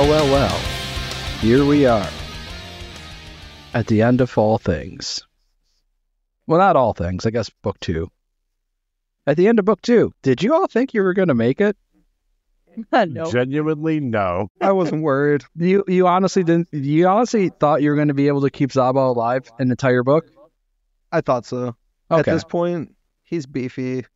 Well. Here we are. At the end of all things. Well, not all things. I guess book 2. At the end of book 2, did you all think you were going to make it? No. Genuinely, no. I wasn't worried. You honestly didn't. You honestly thought you were going to be able to keep Zaba alive an entire book? I thought so. Okay. At this point, he's beefy.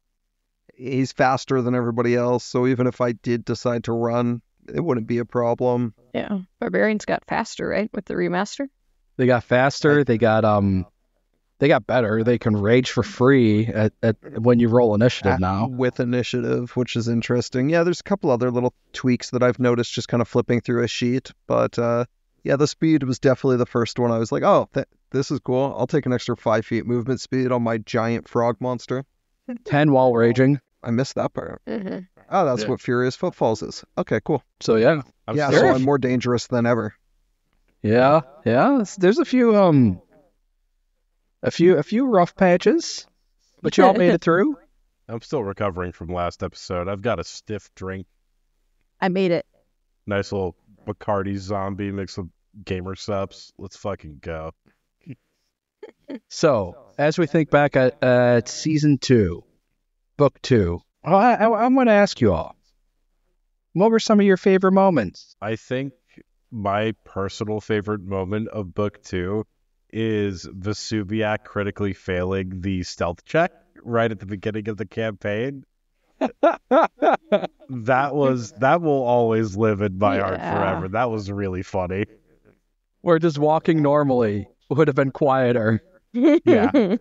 He's faster than everybody else, so even if I did decide to run, it wouldn't be a problem. Yeah. Barbarians got faster, right? With the remaster? They got faster. They got better. They can rage for free at when you roll initiative now. With initiative, which is interesting. Yeah, there's a couple other little tweaks that I've noticed just kind of flipping through a sheet. But yeah, the speed was definitely the first one. I was like, oh, this is cool. I'll take an extra 5 feet movement speed on my giant frog monster. 10 while raging. I missed that part. Mm-hmm. Oh, that's what Furious Footfalls is. Okay, cool. So yeah. So I'm more dangerous than ever. Yeah. There's a few rough patches, but you all made it through. I'm still recovering from last episode. I've got a stiff drink. I made it. Nice little Bacardi zombie mixed with gamer subs. Let's fucking go. So, as we think back at season 2, book 2, I'm going to ask you all, what were some of your favorite moments? I think my personal favorite moment of book 2 is Vesuviac critically failing the stealth check right at the beginning of the campaign. That will always live in my heart forever. That was really funny. Or just walking normally would have been quieter. Yeah.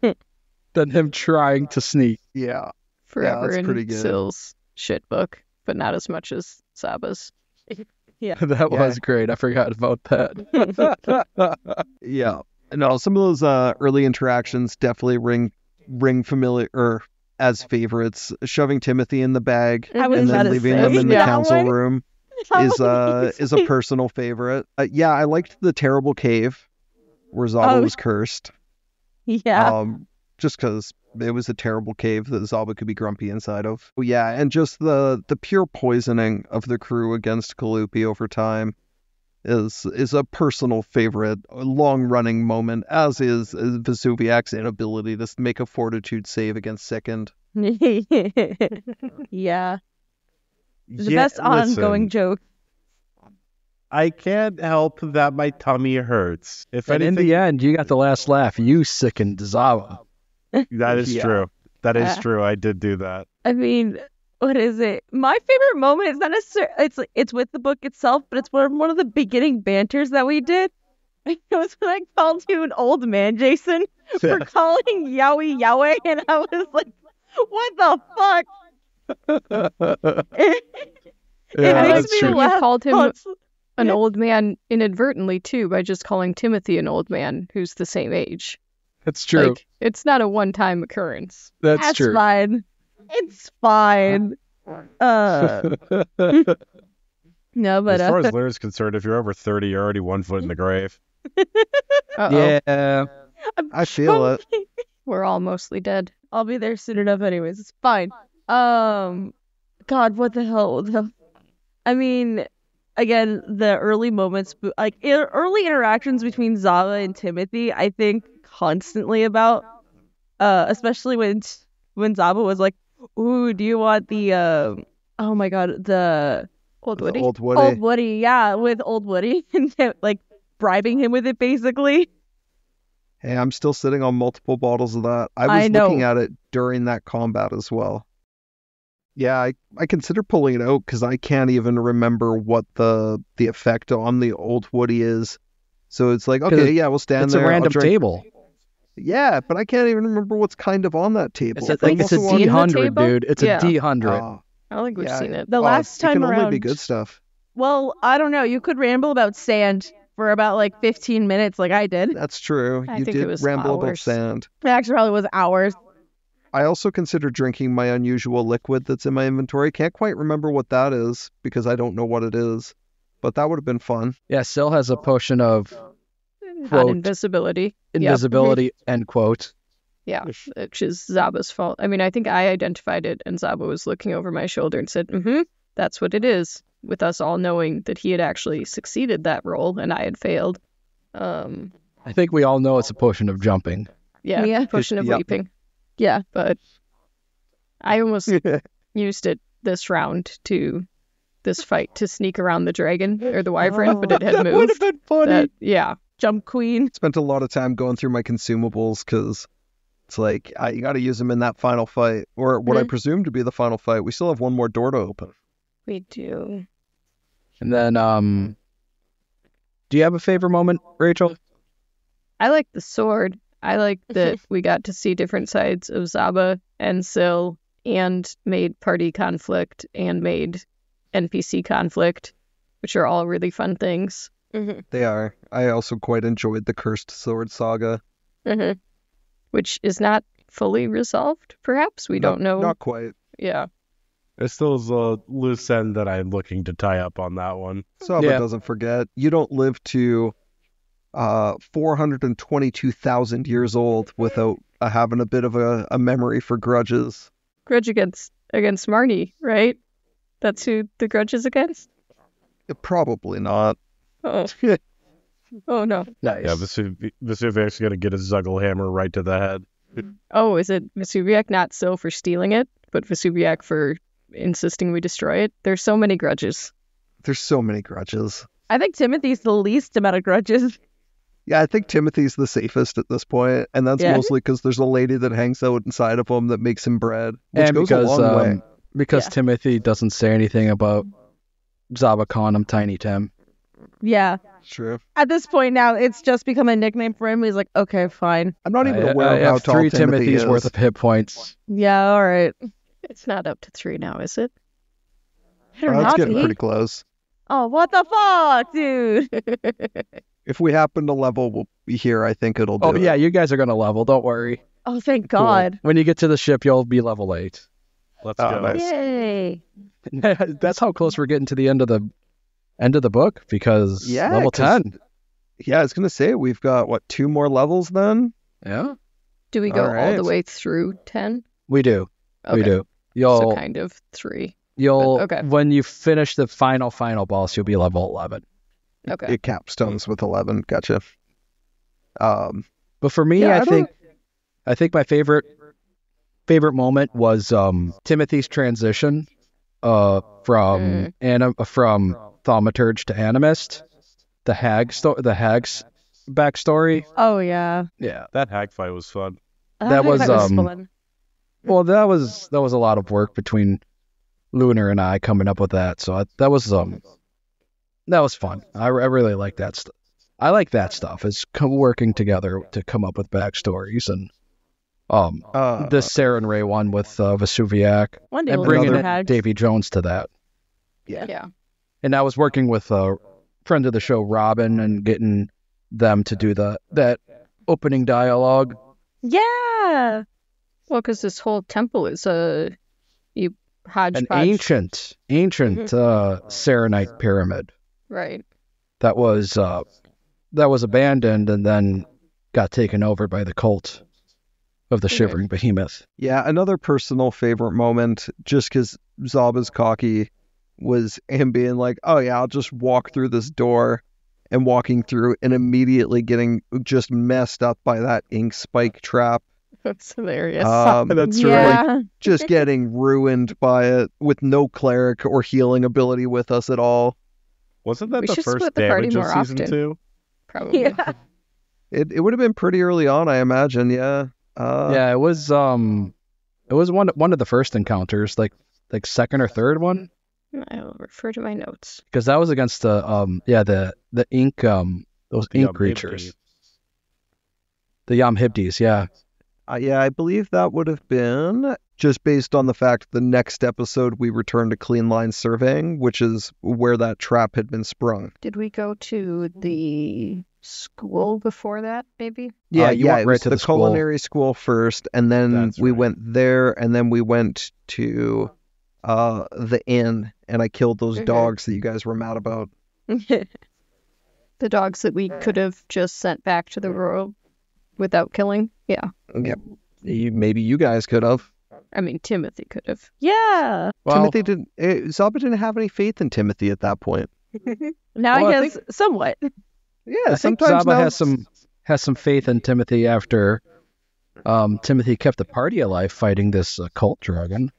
Than him trying to sneak. Yeah. Forever that's in pretty good. Sill's shit book, but not as much as Saba's. That was great. I forgot about that. Yeah. No, some of those early interactions definitely ring familiar or as favorites. Shoving Timothy in the bag and then leaving them in the council room is a personal favorite. Yeah, I liked the terrible cave where Zaba was cursed. Yeah. Just because it was a terrible cave that Zaba could be grumpy inside of. Yeah, and just the pure poisoning of the crew against Kalupi over time is a personal favorite, a long-running moment, as is Vesuviac's inability to make a fortitude save against Second. Yeah. The best ongoing joke. I can't help that my tummy hurts. And in the end, you got the last laugh. You sickened Zaba. That is true. That is true. I did do that. I mean, what is it? My favorite moment is not necessarily it's with the book itself, but it's one of the beginning banters that we did. It was when I called you an old man, Jason, for calling Yowie Yahweh, and I was like, "What the fuck?" It makes me laugh. You called him an old man inadvertently too by just calling Timothy an old man who's the same age. That's true. Like, it's not a one-time occurrence. That's true. Fine. It's fine. No, but as far as Lyra's concerned, if you're over 30, you're already 1 foot in the grave. Yeah, I feel it. We're all mostly dead. I'll be there soon enough anyways. It's fine. God, what the hell? I mean, again, the early moments, like early interactions between Zaba and Timothy, I think constantly about, especially when Zaba was like, "Ooh, do you want the oh my god, the Old Woody? Old Woody. Old Woody, yeah, with Old Woody," and like bribing him with it basically. Hey, I'm still sitting on multiple bottles of that. I was looking at it during that combat as well. Yeah, I consider pulling it out because I can't even remember what the effect on the Old Woody is. So it's like, okay, yeah, we'll stand there. It's a random table. Yeah, but I can't even remember what's kind of on that table. It's a D100, dude. It's a D100. I don't think we've seen it. The last time it can around, only be good stuff. Well, I don't know. You could ramble about sand for about like 15 minutes like I did. That's true. I You think it did was ramble about hours. sand. It actually probably was hours. I also consider drinking my unusual liquid that's in my inventory. Can't quite remember what that is because I don't know what it is. But that would have been fun. Yeah, Syl has a potion of quote, invisibility. invisibility, end quote. Yeah, which is Zaba's fault. I mean, I think I identified it, and Zaba was looking over my shoulder and said, "Mm-hmm, that's what it is." with us all knowing that he had actually succeeded that role and I had failed. I think we all know it's a potion of jumping. Yeah, potion of Yep. leaping. Yeah. But I almost used it this round this fight to sneak around the dragon or the wyvern, but it had That would moved. have been funny. Yeah. Jump queen. Spent a lot of time going through my consumables because it's like you got to use them in that final fight, or what I presume to be the final fight. We still have one more door to open. We do. And then, do you have a favorite moment, Rachel? I like the sword. I like that we got to see different sides of Zaba and Syl and made party conflict and made NPC conflict, which are all really fun things. They are. I also quite enjoyed the Cursed Sword saga. Which is not fully resolved, perhaps. We don't know. Not quite. Yeah. There still is a loose end that I'm looking to tie up on that one. Saba doesn't forget. You don't live to 422,000 years old without having a bit of a memory for grudges. Grudge against Marnie, right? That's who the grudge is against? Probably not. Oh. Oh, no. Nice. Yeah, Vesuvius going to get a Zuggle hammer right to the head. Oh, is it Vesuviac not Syl for stealing it, but Vesuviac for insisting we destroy it? There's so many grudges. There's so many grudges. I think Timothy's the least amount of grudges. Yeah, I think Timothy's the safest at this point, and that's Yeah. mostly because there's a lady that hangs out inside of him that makes him bread, which And goes because, a long way. because Yeah. Timothy doesn't say anything about Zaba calling him Tiny Tim. Yeah. True. At this point now, it's just become a nickname for him. He's like, okay, fine. I'm not even I aware of how have tall 3 Timothy Timothys is. worth of hit points. Yeah, all right. It's not up to 3 now, is it? Better That's not getting be. pretty close. Oh, what the fuck, dude? If we happen to level, we'll be here. I think it'll do Oh, it. yeah, you guys are going to level. Don't worry. Oh, thank God. When you get to the ship, you'll be level 8. Let's Oh, go. nice. Yay. That's how close we're getting to the end of the book, because Yeah, level 'cause- 10. Yeah, I was gonna say we've got 2 more levels then. Yeah, Do we go all Alright. the way through 10? we do. We Okay. do. You'll So kind of 3. you'll okay. when you finish the final boss, you'll be level 11. Okay. It capstones with 11. Gotcha. But for me, Yeah, I think my favorite moment was Timothy's transition from thaumaturge to animist. The hag's backstory. Oh, yeah. Yeah. That hag fight was fun. That was, fun. Well, that was a lot of work between Lunar and I coming up with that. So that was fun. I really like that stuff. I like that stuff. Is working together to come up with backstories, and the Sarah and Ray one with Vesuviac, One day and we'll bringing do in hags. Davy Jones to that. Yeah. And I was working with a friend of the show, Robin, and getting them to do that opening dialogue. Yeah. Well, because this whole temple is An hodgepodge. ancient Serenite pyramid Right. that was abandoned and then got taken over by the cult of the Shivering Behemoth. Yeah, another personal favorite moment, just because Zaba's cocky, was him being like, oh yeah, I'll just walk through this door, and walking through and immediately getting just messed up by that ink spike trap. That's hilarious. That's Yeah. Just getting ruined by it with no cleric or healing ability with us at all. Wasn't that We the should first split the party damage of more season often. 2? Probably. Yeah. It would have been pretty early on, I imagine, yeah. Yeah, it was one of the first encounters, like second or third one, I'll refer to my notes. because that was against the ink those The ink Yamhibdi. creatures, the Yamhibdis. Yeah, Yeah, I believe that would have been just based on the fact the next episode we return to Clean Line Surveying, which is where that trap had been sprung. Did we go to the school before that, maybe? you it went right was to the the school. culinary school first, and then That's we right. went there, and then we went to the inn, and I killed those Mhm. dogs that you guys were mad about. The dogs that we could have just sent back to the world without killing? Yeah. Yep. Maybe you guys could have. I mean, Timothy could have. Yeah. Well, Zaba didn't have any faith in Timothy at that point. Now Well, he I has somewhat. Yeah, I think sometimes Zaba has some faith in Timothy after Timothy kept the party alive fighting this cult dragon.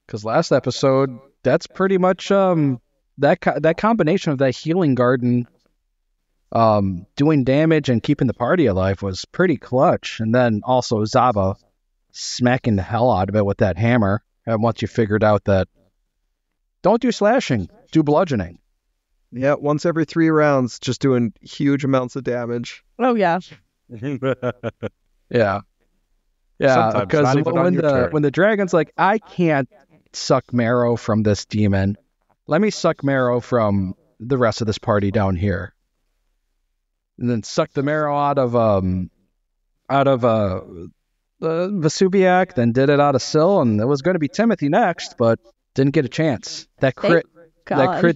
Because last episode, that's pretty much that combination of that healing garden doing damage and keeping the party alive was pretty clutch. And then also Zaba smacking the hell out of it with that hammer. And once you figured out that don't do slashing, do bludgeoning. Yeah, once every 3 rounds, just doing huge amounts of damage. Oh yeah. Yeah. Yeah, Sometimes, because not even on your turn. when the dragon's like, I can't suck marrow from this demon, let me suck marrow from the rest of this party down here. And then suck the marrow out of Vesuviac, then did it out of Syl, and it was going to be Timothy next, but didn't get a chance. That crit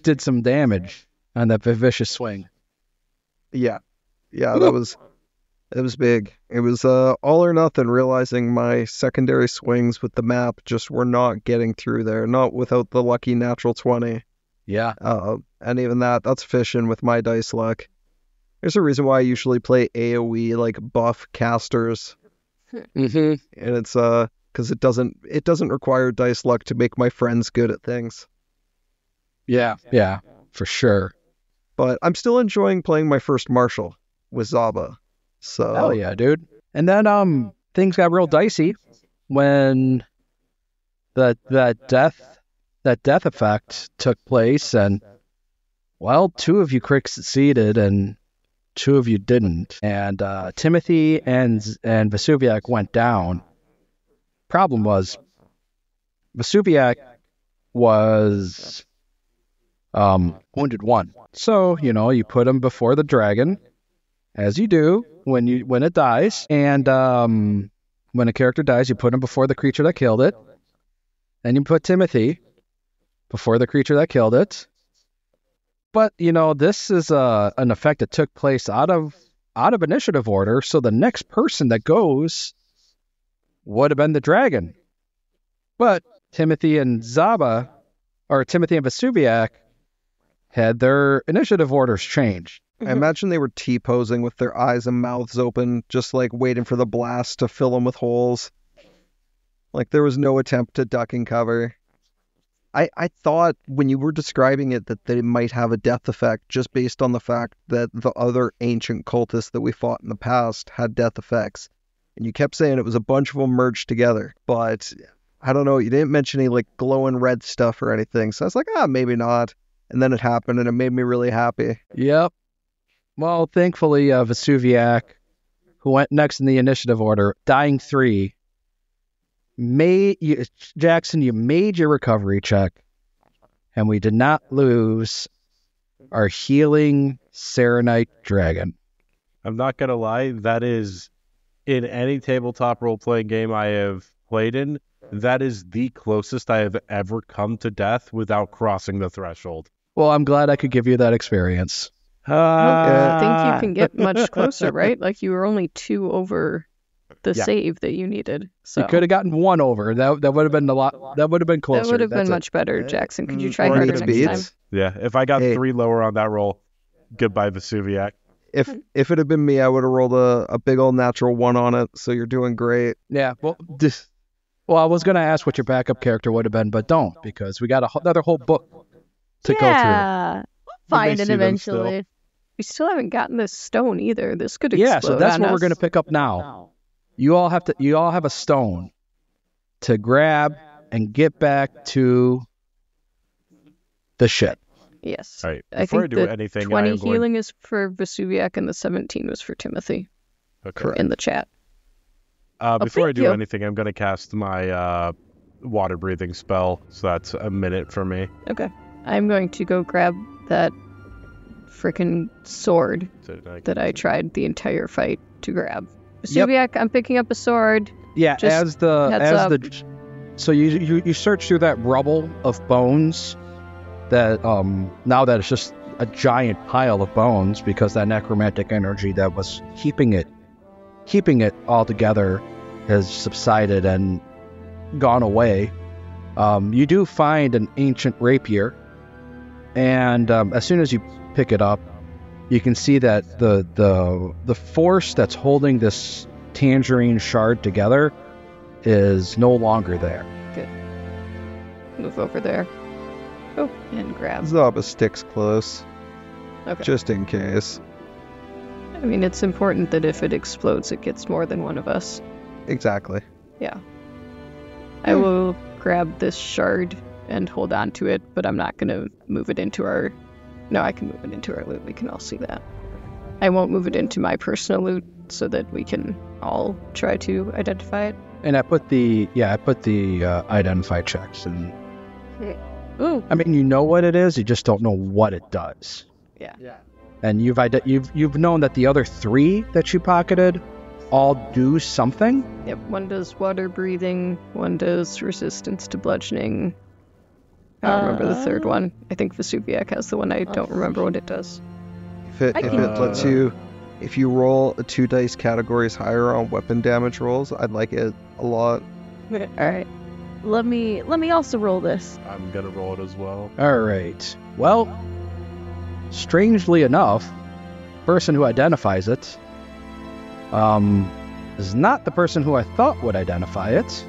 did some damage on that vicious swing. Yeah, it was big. It was all or nothing, realizing my secondary swings with the map just were not getting through there, not without the lucky natural 20. Yeah. And even that's fishing with my dice luck. There's a reason why I usually play AoE, like buff casters. Mm-hmm. And it's because it doesn't require dice luck to make my friends good at things. Yeah, for sure. But I'm still enjoying playing my first Marshal with Zaba. So Hell yeah, dude. And then things got real dicey when that death effect took place, and well, 2 of you cricks succeeded and 2 of you didn't. And Timothy and Vesuviac went down. Problem was Vesuviac was wounded 1. So, you put him before the dragon, as you do when it dies, and when a character dies, you put him before the creature that killed it. Then you put Timothy before the creature that killed it. But this is an effect that took place out of initiative order, so the next person that goes would have been the dragon. But Timothy and Vesuviac had their initiative orders changed. I imagine they were T-posing with their eyes and mouths open, just like waiting for the blast to fill them with holes. Like there was no attempt to duck and cover. I thought when you were describing it that they might have a death effect just based on the fact that the other ancient cultists that we fought in the past had death effects. And you kept saying it was a bunch of them merged together. But I don't know, you didn't mention any like glowing red stuff or anything. So I was like, maybe not. And then it happened and it made me really happy. Yep. Well, thankfully, Vesuviac, who went next in the initiative order, dying 3, Jackson, you made your recovery check, and we did not lose our healing Serenite dragon. I'm not going to lie, that is, in any tabletop role-playing game I have played in, that is the closest I have ever come to death without crossing the threshold. Well, I'm glad I could give you that experience. I think you can get much closer, right? Like you were only 2 over the save that you needed. So you could have gotten 1 over. That would have been a lot. That would have been closer. That would have been much better, Jackson. Could you try harder next time? Yeah, if I got 3 lower on that roll, goodbye Vesuviac. If it had been me, I would have rolled a big old natural 1 on it. So you're doing great. Yeah. Well, I was gonna ask what your backup character would have been, but don't, because we got another whole book to go through. Yeah, find it eventually. We still haven't gotten this stone either. This could explode. Yeah, so that's on what us. we're gonna pick up now. You all have a stone to grab and get back to the ship. Yes. All right. I Before I think do the anything, 20 I am healing is for Vesuviac and the 17 was for Timothy. Okay. In the chat. Before I thank do you. anything, I'm going to cast my water breathing spell, so that's a minute for me. Okay. I'm going to go grab that frickin' sword So that I tried the entire fight to grab. Vesuviac, I'm picking up a sword. Yeah, Just so you search through that rubble of bones that now that it's just a giant pile of bones because that necromantic energy that was keeping it all together has subsided, and gone away. You do find an ancient rapier, and as soon as you pick it up, you can see that the force that's holding this tangerine shard together is no longer there. Good. Move over there. Oh, and grab. Zaba sticks close, Okay. just in case. I mean, it's important that if it explodes, it gets more than one of us. Exactly. Yeah. I will grab this shard and hold on to it, but I'm not going to move it into our... No, I can move it into our loot. We can all see that. I won't move it into my personal loot so that we can all try to identify it. And I put the identify checks, and Ooh. I mean, you know what it is, you just don't know what it does. Yeah. And you've known that the other 3 that you pocketed all do something. Yep, one does water breathing, one does resistance to bludgeoning. I don't remember the third one. I think Vesuviac has the one. I don't remember what it does. If it lets you, if you roll 2 dice categories higher on weapon damage rolls, I'd like it a lot. All right. Let me also roll this. I'm gonna roll it as well. All right. Well, strangely enough, the person who identifies it is not the person who I thought would identify it.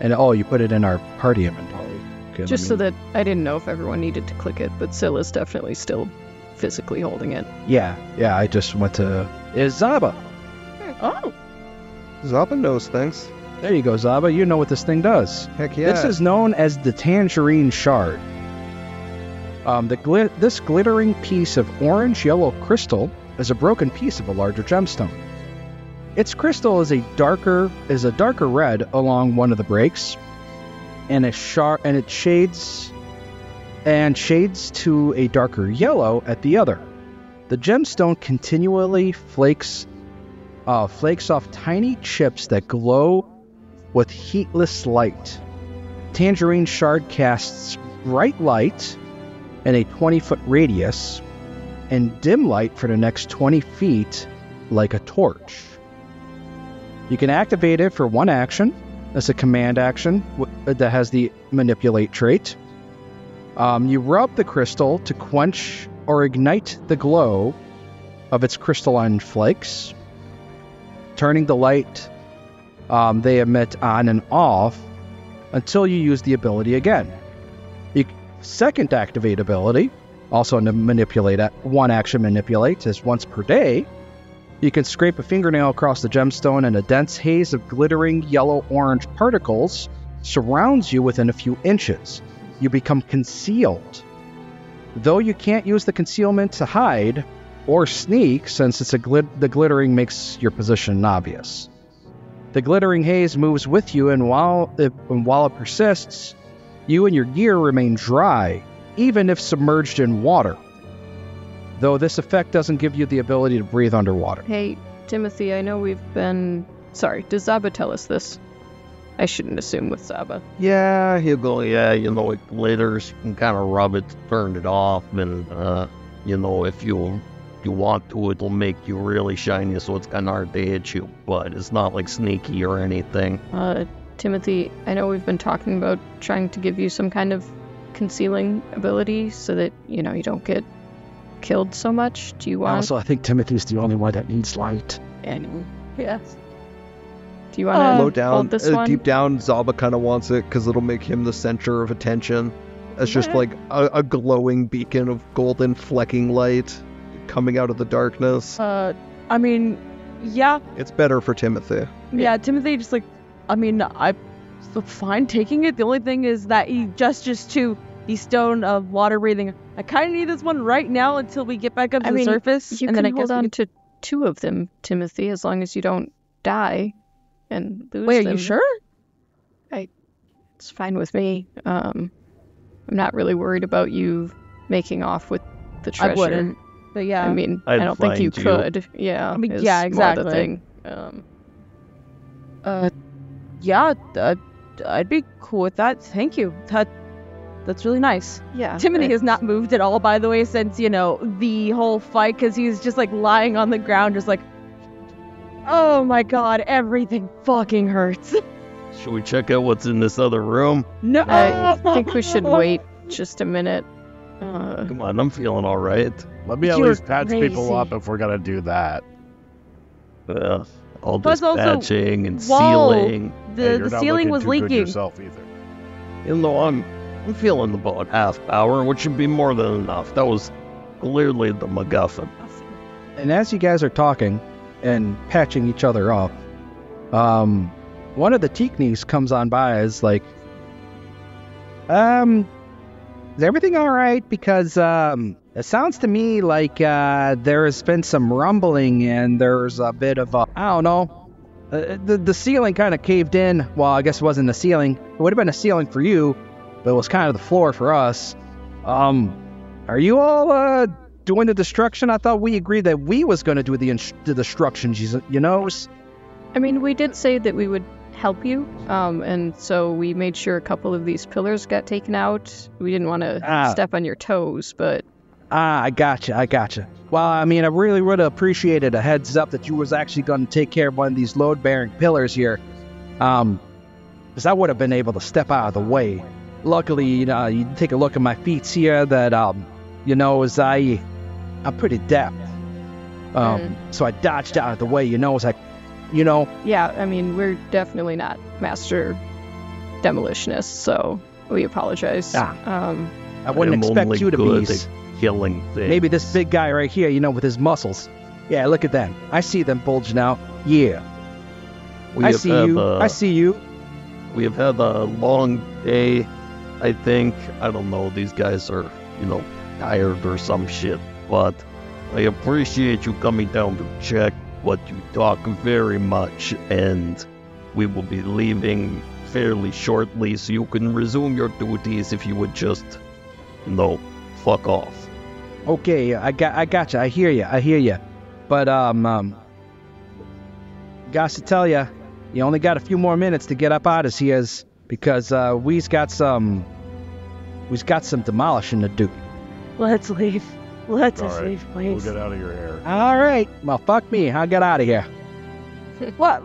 And you put it in our party inventory. Okay, Just so that I didn't know if everyone needed to click it, but Syl is definitely still physically holding it. Yeah, I just went to... Is Zaba. Oh. Zaba knows things. There you go, Zaba. You know what this thing does. Heck yeah. This is known as the Tangerine Shard. This glittering piece of orange-yellow crystal is a broken piece of a larger gemstone. Its crystal is a darker red along one of the breaks, and it shades to a darker yellow at the other. The gemstone continually flakes off tiny chips that glow with heatless light. Tangerine Shard casts bright light in a 20-foot radius and dim light for the next 20 feet like a torch. You can activate it for 1 action. That's a command action that has the manipulate trait. You rub the crystal to quench or ignite the glow of its crystalline flakes, turning the light they emit on and off until you use the ability again. Second activate ability, also manipulate at 1 action manipulate, is once per day. You can scrape a fingernail across the gemstone and a dense haze of glittering yellow-orange particles surrounds you within a few inches. You become concealed. Though you can't use the concealment to hide or sneak, since the glittering makes your position obvious. The glittering haze moves with you, and while it persists, you and your gear remain dry, even if submerged in water. Though this effect doesn't give you the ability to breathe underwater. Hey, Timothy, I know we've been... Sorry, does Zaba tell us this? I shouldn't assume with Zaba. Yeah, he'll go, it glitters, you can kind of rub it, turn it off, and, if you want to, it'll make you really shiny, so it's kind of hard to hit you, but it's not, sneaky or anything. Timothy, I know we've been talking about trying to give you some kind of concealing ability so that, you don't get killed so much. Do you want... Also, I think Timothy's the only one that needs light. Yes. Do you want Low to down, hold this one? deep down, Zaba kind of wants it because it'll make him the center of attention. It's just like a glowing beacon of golden flecking light coming out of the darkness. I mean, yeah. It's better for Timothy. Yeah, Timothy just I'm fine taking it. The only thing is that he gestures to the stone of water breathing. I kind of need this one right now until we get back up to the surface. You and can then I hold guess on to 2 of them, Timothy, as long as you don't die and lose them. Wait, are you sure? It's fine with me. I'm not really worried about you making off with the treasure. I wouldn't. But yeah. I mean, I'd I don't think you find you. could. Yeah. I mean, is yeah, more exactly. the thing. Yeah, I'd be cool with that. Thank you. That's really nice. Yeah. Timothy has not moved at all, by the way, since, the whole fight, because he's just, lying on the ground, just oh my god, everything fucking hurts. Should we check out what's in this other room? No. I think we should wait just a minute. Come on, I'm feeling all right. Let me at You're least patch people crazy. up if we're gonna do that. All Plus this also, patching and wall. sealing. Hey, The you're not ceiling looking was too good leaking. yourself either. You know, I'm feeling about half power, which should be more than enough. That was clearly the MacGuffin. And as you guys are talking and patching each other up, one of the Tiknis comes on by is like, is everything all right? Because it sounds to me like there has been some rumbling and there's a bit of I don't know. The ceiling kind of caved in. Well, I guess it wasn't the ceiling. It would have been a ceiling for you, but it was kind of the floor for us. Are you all doing the destruction? I thought we agreed that we was going to do the destruction, you know? I mean, we did say that we would help you, and so we made sure a couple of these pillars got taken out. We didn't want to step on your toes, but... I gotcha. Well, I mean, I really would have appreciated a heads up that you was actually going to take care of one of these load-bearing pillars here. Because I would have been able to step out of the way. Luckily, you take a look at my feet here that, as I'm pretty deft. So I dodged out of the way, as I, Yeah, I mean, we're definitely not master demolitionists, so we apologize. I wouldn't I'm expect only you to good be. at killing things. Maybe this big guy right here, with his muscles. Yeah, look at them. I see them bulge now. Yeah. I see you. We have had a long day, I think. I don't know, these guys are, tired or some shit. But I appreciate you coming down to check what you talk very much. And we will be leaving fairly shortly, so you can resume your duties if you would just, fuck off. Okay, I gotcha. I hear you. But got to tell you, you only got a few more minutes to get up out of here, because we've got some demolishing to do. Let's leave. Let All us right, leave, please. We'll get out of your hair. All right. Well, fuck me. I'll get out of here. What?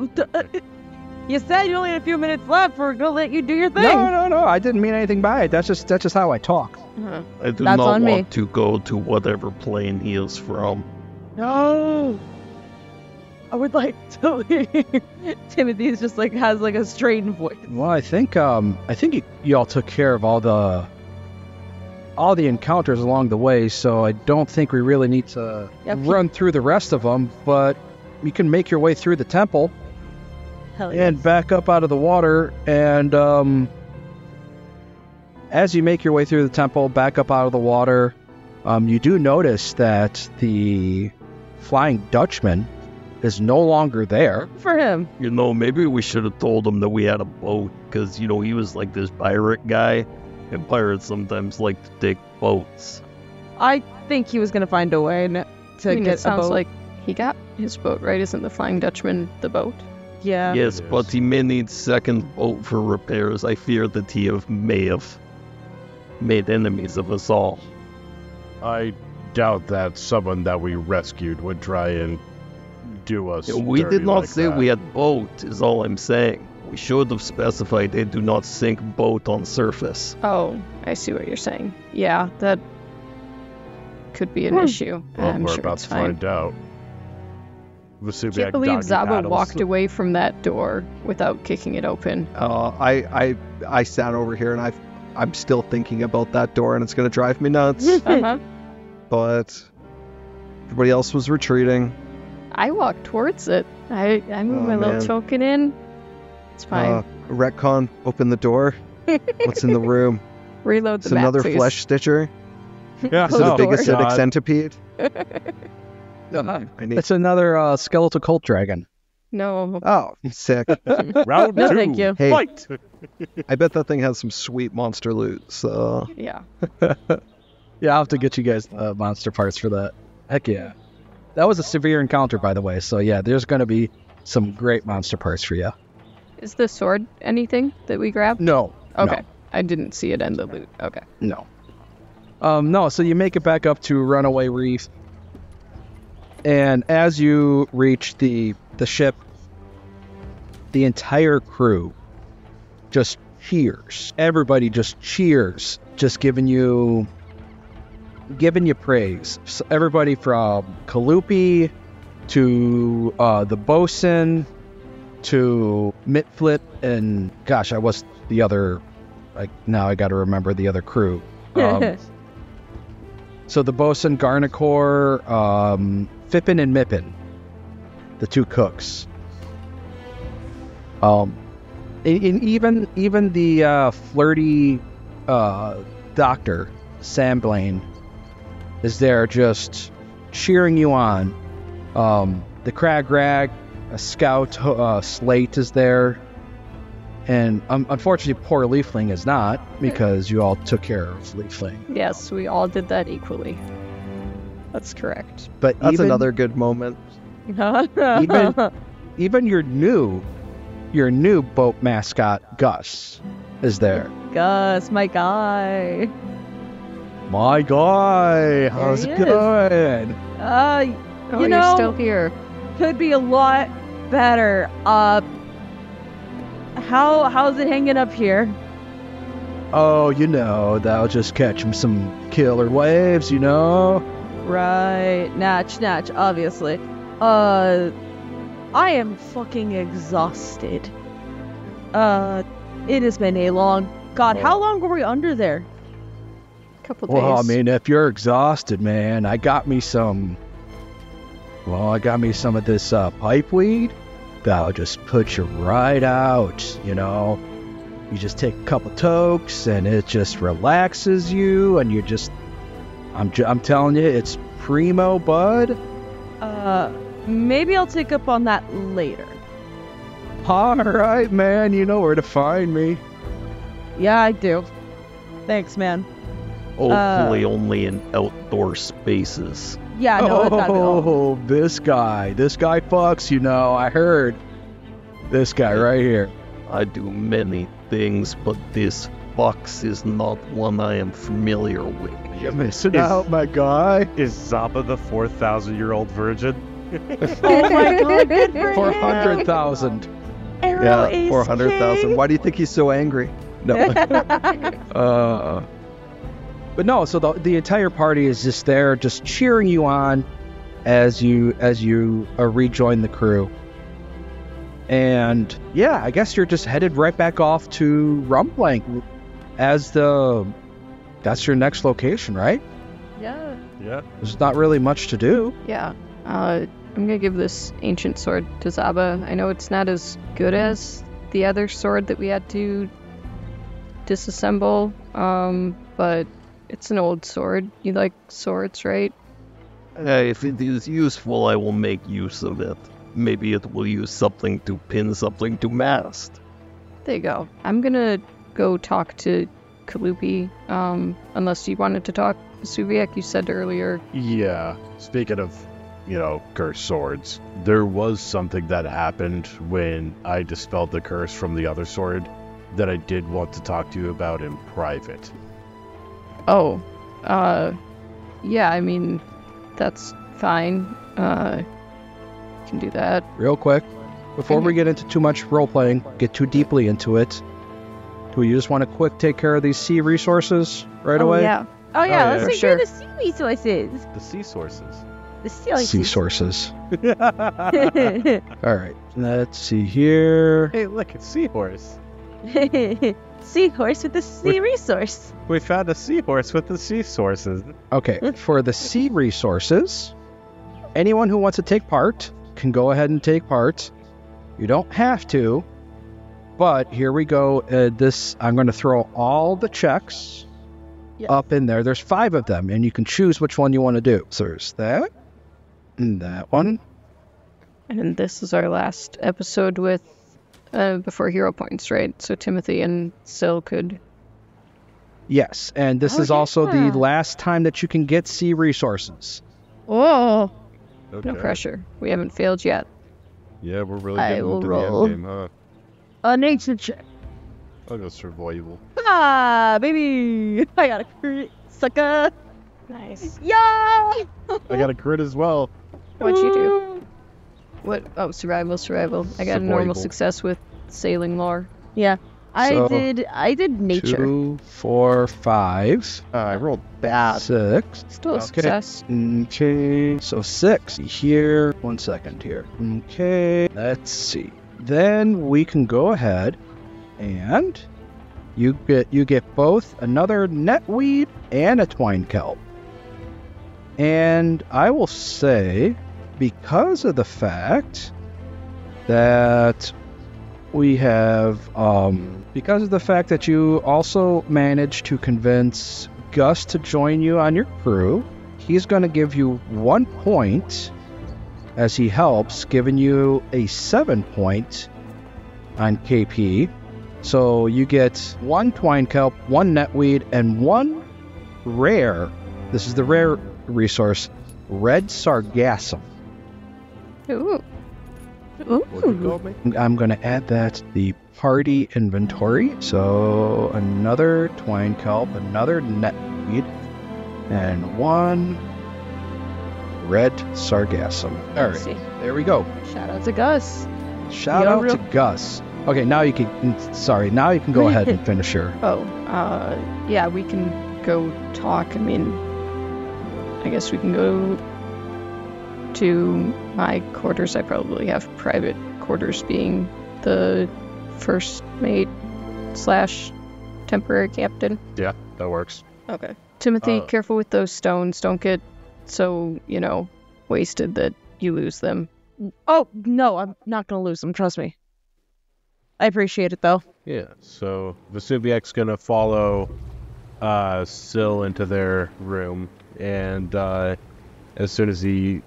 You said you only had a few minutes left. We're gonna let you do your thing. No. I didn't mean anything by it. That's just how I talk. I do That's not on want me. to go to whatever plane he is from. No. I would like to leave. Timothy's just has a strained voice. Well, I think you all took care of all the encounters along the way, so I don't think we really need to run through the rest of them. But you can make your way through the temple Hell and yes. back up out of the water. And as you make your way through the temple, back up out of the water, you do notice that the Flying Dutchman is no longer there. For him. Maybe we should have told him that we had a boat, because, he was like this pirate guy, and pirates sometimes like to take boats. I think he was gonna find a way to It get a sounds boat. like he got his boat, right? Isn't the Flying Dutchman the boat? Yeah. Yes, It but is. he may need second boat for repairs. I fear that he may have made enemies of us all. I doubt that someone that we rescued would try and do us. We dirty did not like say that. we had boat, is all I'm saying. We should have specified they do not sink boat on surface. Oh, I see what you're saying. Yeah, that could be an issue. Well, I'm we're sure about it's to fine. find out. I Vesuvius can't believe doggy Zaba paddles. walked away from that door without kicking it open. I sat over here and I'm still thinking about that door, and it's gonna drive me nuts. Uh-huh. But everybody else was retreating. I walked towards it. I moved Oh, my little man. token in. It's fine. Retcon, open the door. What's in the room? Reload the It's map, another please. flesh stitcher. Yeah, Close The the big door. acidic God. centipede. I need. It's another skeletal cult dragon. No. Oh, sick. Round No, two. thank you. Hey. Fight. I bet that thing has some sweet monster loot. So Yeah. Yeah, I'll have to get you guys monster parts for that. Heck yeah. That was a severe encounter, by the way. So yeah, there's going to be some great monster parts for you. Is the sword anything that we grabbed? No. Okay. I didn't see it in the loot. Okay. No. No, so you make it back up to Runaway Reef. And as you reach the ship, the entire crew just cheers. Everybody just cheers, just giving you praise. So everybody from Kalupi to the bosun to Mitflit and gosh, I was the other. Now I got to remember the other crew. So the bosun, Garnicor, Fippin, and Mippin, the two cooks. And even the flirty doctor, Sam Blaine, is there just cheering you on. The Crag Rag, a scout, Slate is there. And unfortunately, poor Leafling is not, because you all took care of Leafling. Yes, we all did that equally. That's correct. But That's even, another good moment. even your new boat mascot, Gus, is there. Gus, my guy. My guy, how's it going? You know, you're still here. could be a lot better. How's it hanging up here? Oh, they'll just catch him some killer waves, Right, natch, obviously. I am fucking exhausted. It has been a long... God, how long were we under there? Couple days. Well, I mean, if you're exhausted, man, I got me some of this pipeweed that'll just put you right out, You just take a couple tokes and it just relaxes you, and you're just... I'm telling you, it's primo, bud. Maybe I'll take up on that later. All right, man, you know where to find me. Yeah, I do. Thanks, man. Hopefully only in outdoor spaces. Yeah, no, it's not good. Oh, this guy fucks, I heard. This guy right here. I do many things, but this fox is not one I am familiar with. You're missing out, my guy. Is Zappa the 4,000-year-old virgin? Oh my god, good for him. 400,000. Arrow Yeah, Ace 400,000. King. Why do you think he's so angry? No. But no, so the entire party is just there, just cheering you on as you rejoin the crew. And yeah, I guess you're just headed right back off to Rumplank that's your next location, right? Yeah. Yeah. There's not really much to do. Yeah. I'm gonna give this ancient sword to Zaba. I know it's not as good as the other sword that we had to disassemble, but it's an old sword. You like swords, right? If it is useful, I will make use of it. Maybe it will use something to pin something to mast. There you go. I'm gonna go talk to Kalupi, unless you wanted to talk. Suviak, you said earlier. Yeah. Speaking of, cursed swords, there was something that happened when I dispelled the curse from the other sword that I did want to talk to you about in private. Oh, yeah, I mean, that's fine. Can do that. Real quick, before we get into too much role-playing, get too deeply into it, do you just want to quick take care of these sea resources right away? Yeah. Oh yeah, let's for take sure. care of the sea resources. The sea sources. The sea Sea sources. All right, let's see here. Hey, look, it's seahorse. Seahorse with the sea resource. We found a seahorse with the sea sources. Okay, for the sea resources, anyone who wants to take part can go ahead and take part. You don't have to, but here we go. I'm going to throw all the checks up in there. There's 5 of them, and you can choose which one you want to do. So there's that, and that one. And this is our last episode with before hero points, right? So Timothy and Sil could... Yes, and this is also the last time that you can get sea resources. Oh. Okay. No pressure. We haven't failed yet. Yeah, we're really I getting will into roll. the end game, huh? A nature check. I'll go survival. Ah, baby. I got a crit, sucker. Nice. Yeah. I got a crit as well. What'd you do? What? Oh, survival. I got a normal Survival. success with sailing lore. Yeah. So, I did nature. 2, 4, 5, I rolled bad. 6. Still a Okay. success. Okay, so 6 here. 1 second here. Okay, let's see. Then we can go ahead and you get both another netweed and a twine kelp. And I will say, because of the fact that we have, because of the fact that you also managed to convince Gus to join you on your crew, he's going to give you 1 point as he helps, giving you a 7 point on KP. So you get 1 twine kelp, 1 netweed, and 1 rare. This is the rare resource, red sargassum. Ooh. What'd you call me? I'm going to add that to the party inventory. So another twine kelp, another netweed, and 1 red sargassum. All right, See. there we go. Shout out to Gus. Shout Yeah, out real- to Gus. Okay, now you can. Now you can go ahead and finish your. Yeah, we can go talk. I mean, I guess we can go to my quarters. I probably have private quarters, being the first mate / temporary captain. Yeah, that works. Okay. Timothy, Uh, careful with those stones. Don't get so, wasted that you lose them. Oh, no, I'm not going to lose them. Trust me. I appreciate it, though. Yeah, so Vesuviak's gonna follow Syl into their room, and as soon as he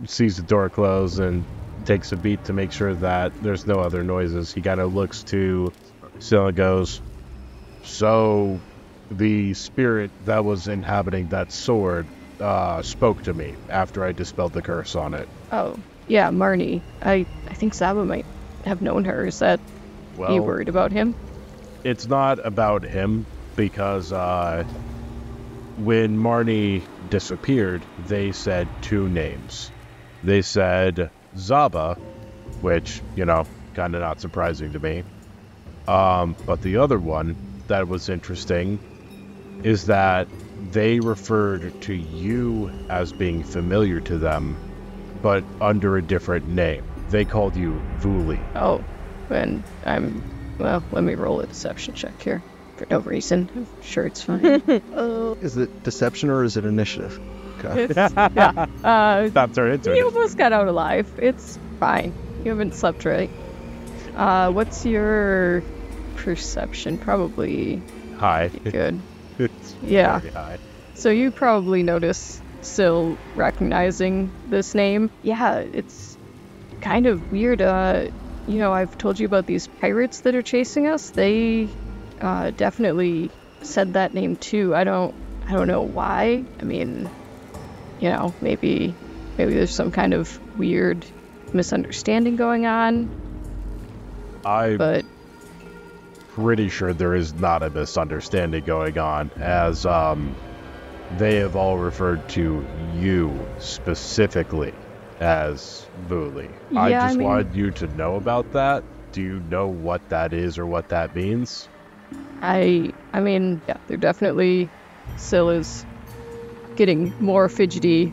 sees the door close and takes a beat to make sure that there's no other noises, he kind of looks to Syl and goes, "So, the spirit that was inhabiting that sword spoke to me after I dispelled the curse on it." Oh, yeah, Marnie. I think Zaba might have known her. Is that you worried about him? It's not about him, because when Marnie disappeared, they said 2 names. They said Zaba, which, kind of not surprising to me. But the other one that was interesting is that they referred to you as being familiar to them, but under a different name. They called you Vuli. Oh, and let me roll a deception check here. For no reason. I'm sure it's fine. Is it deception or is it initiative? Okay. Stop turning into You it. almost got out alive. It's fine. You haven't slept right. What's your perception? Probably Hi. good. It's Yeah. very high. So you probably notice Syl recognizing this name. Yeah, it's kind of weird. I've told you about these pirates that are chasing us. They definitely said that name too. I don't know why. I mean, maybe there's some kind of weird misunderstanding going on. I'm But pretty sure there is not a misunderstanding going on, as they have all referred to you specifically as Vuli. I Yeah, I just mean- wanted you to know about that. Do you know what that is or what that means? I mean, yeah, they're definitely. Syl is getting more fidgety,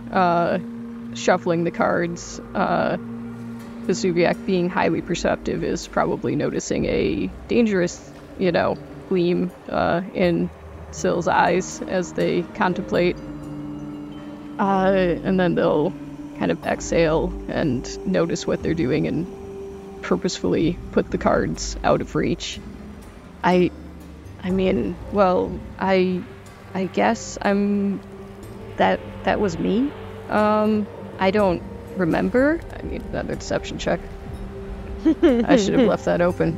shuffling the cards. Vesuviak, being highly perceptive, is probably noticing a dangerous, gleam in Syl's eyes as they contemplate. And then they'll kind of exhale and notice what they're doing and purposefully put the cards out of reach. I guess that was me. I don't remember. I need another deception check. I should have left that open.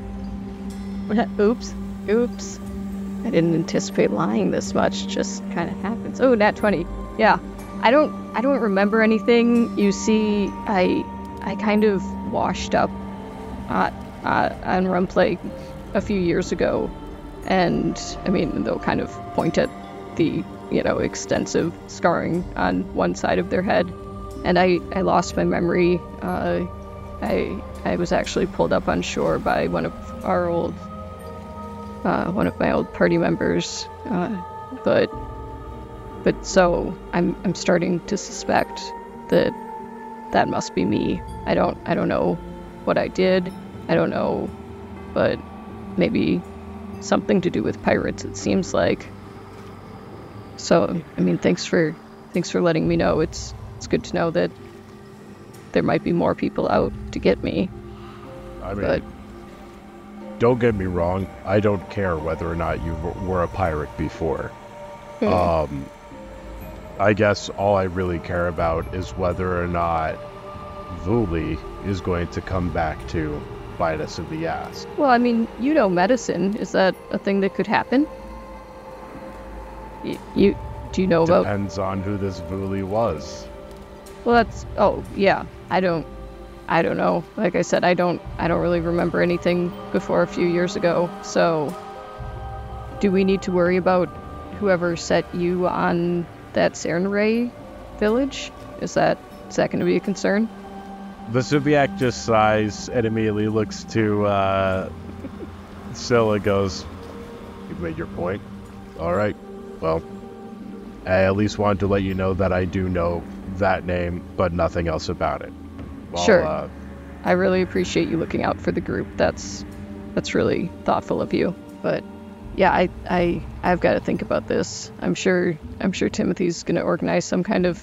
Oops. I didn't anticipate lying this much. Just kind of happens. Oh, nat 20. Yeah. I don't remember anything. You see, I kind of washed up on Rumplank a few years ago, and they'll kind of point at the extensive scarring on one side of their head, and I lost my memory. I was actually pulled up on shore by one of our old one of my old party members. But so I'm starting to suspect that must be me. I don't know what I did. I don't know, but maybe something to do with pirates, it seems like. So, I mean, thanks for letting me know. It's good to know that there might be more people out to get me. I mean, don't get me wrong. I don't care whether or not you were a pirate before. I guess all I really care about is whether or not Vuli is going to come back to bite us in the ass. Well, I mean, medicine. Is that a thing that could happen? Do you know about? Depends on who this Vuli was. Well, yeah. I don't know. Like I said, I don't really remember anything before a few years ago. So, do we need to worry about whoever set you on that Cernray village? Is that going to be a concern? Vesuviac just sighs and immediately looks to Scylla and goes, "You've made your point. All right. Well, I at least wanted to let you know that I do know that name, but nothing else about it." Well, sure. I really appreciate you looking out for the group. That's really thoughtful of you. But yeah, I've got to think about this. I'm sure Timothy's going to organize some kind of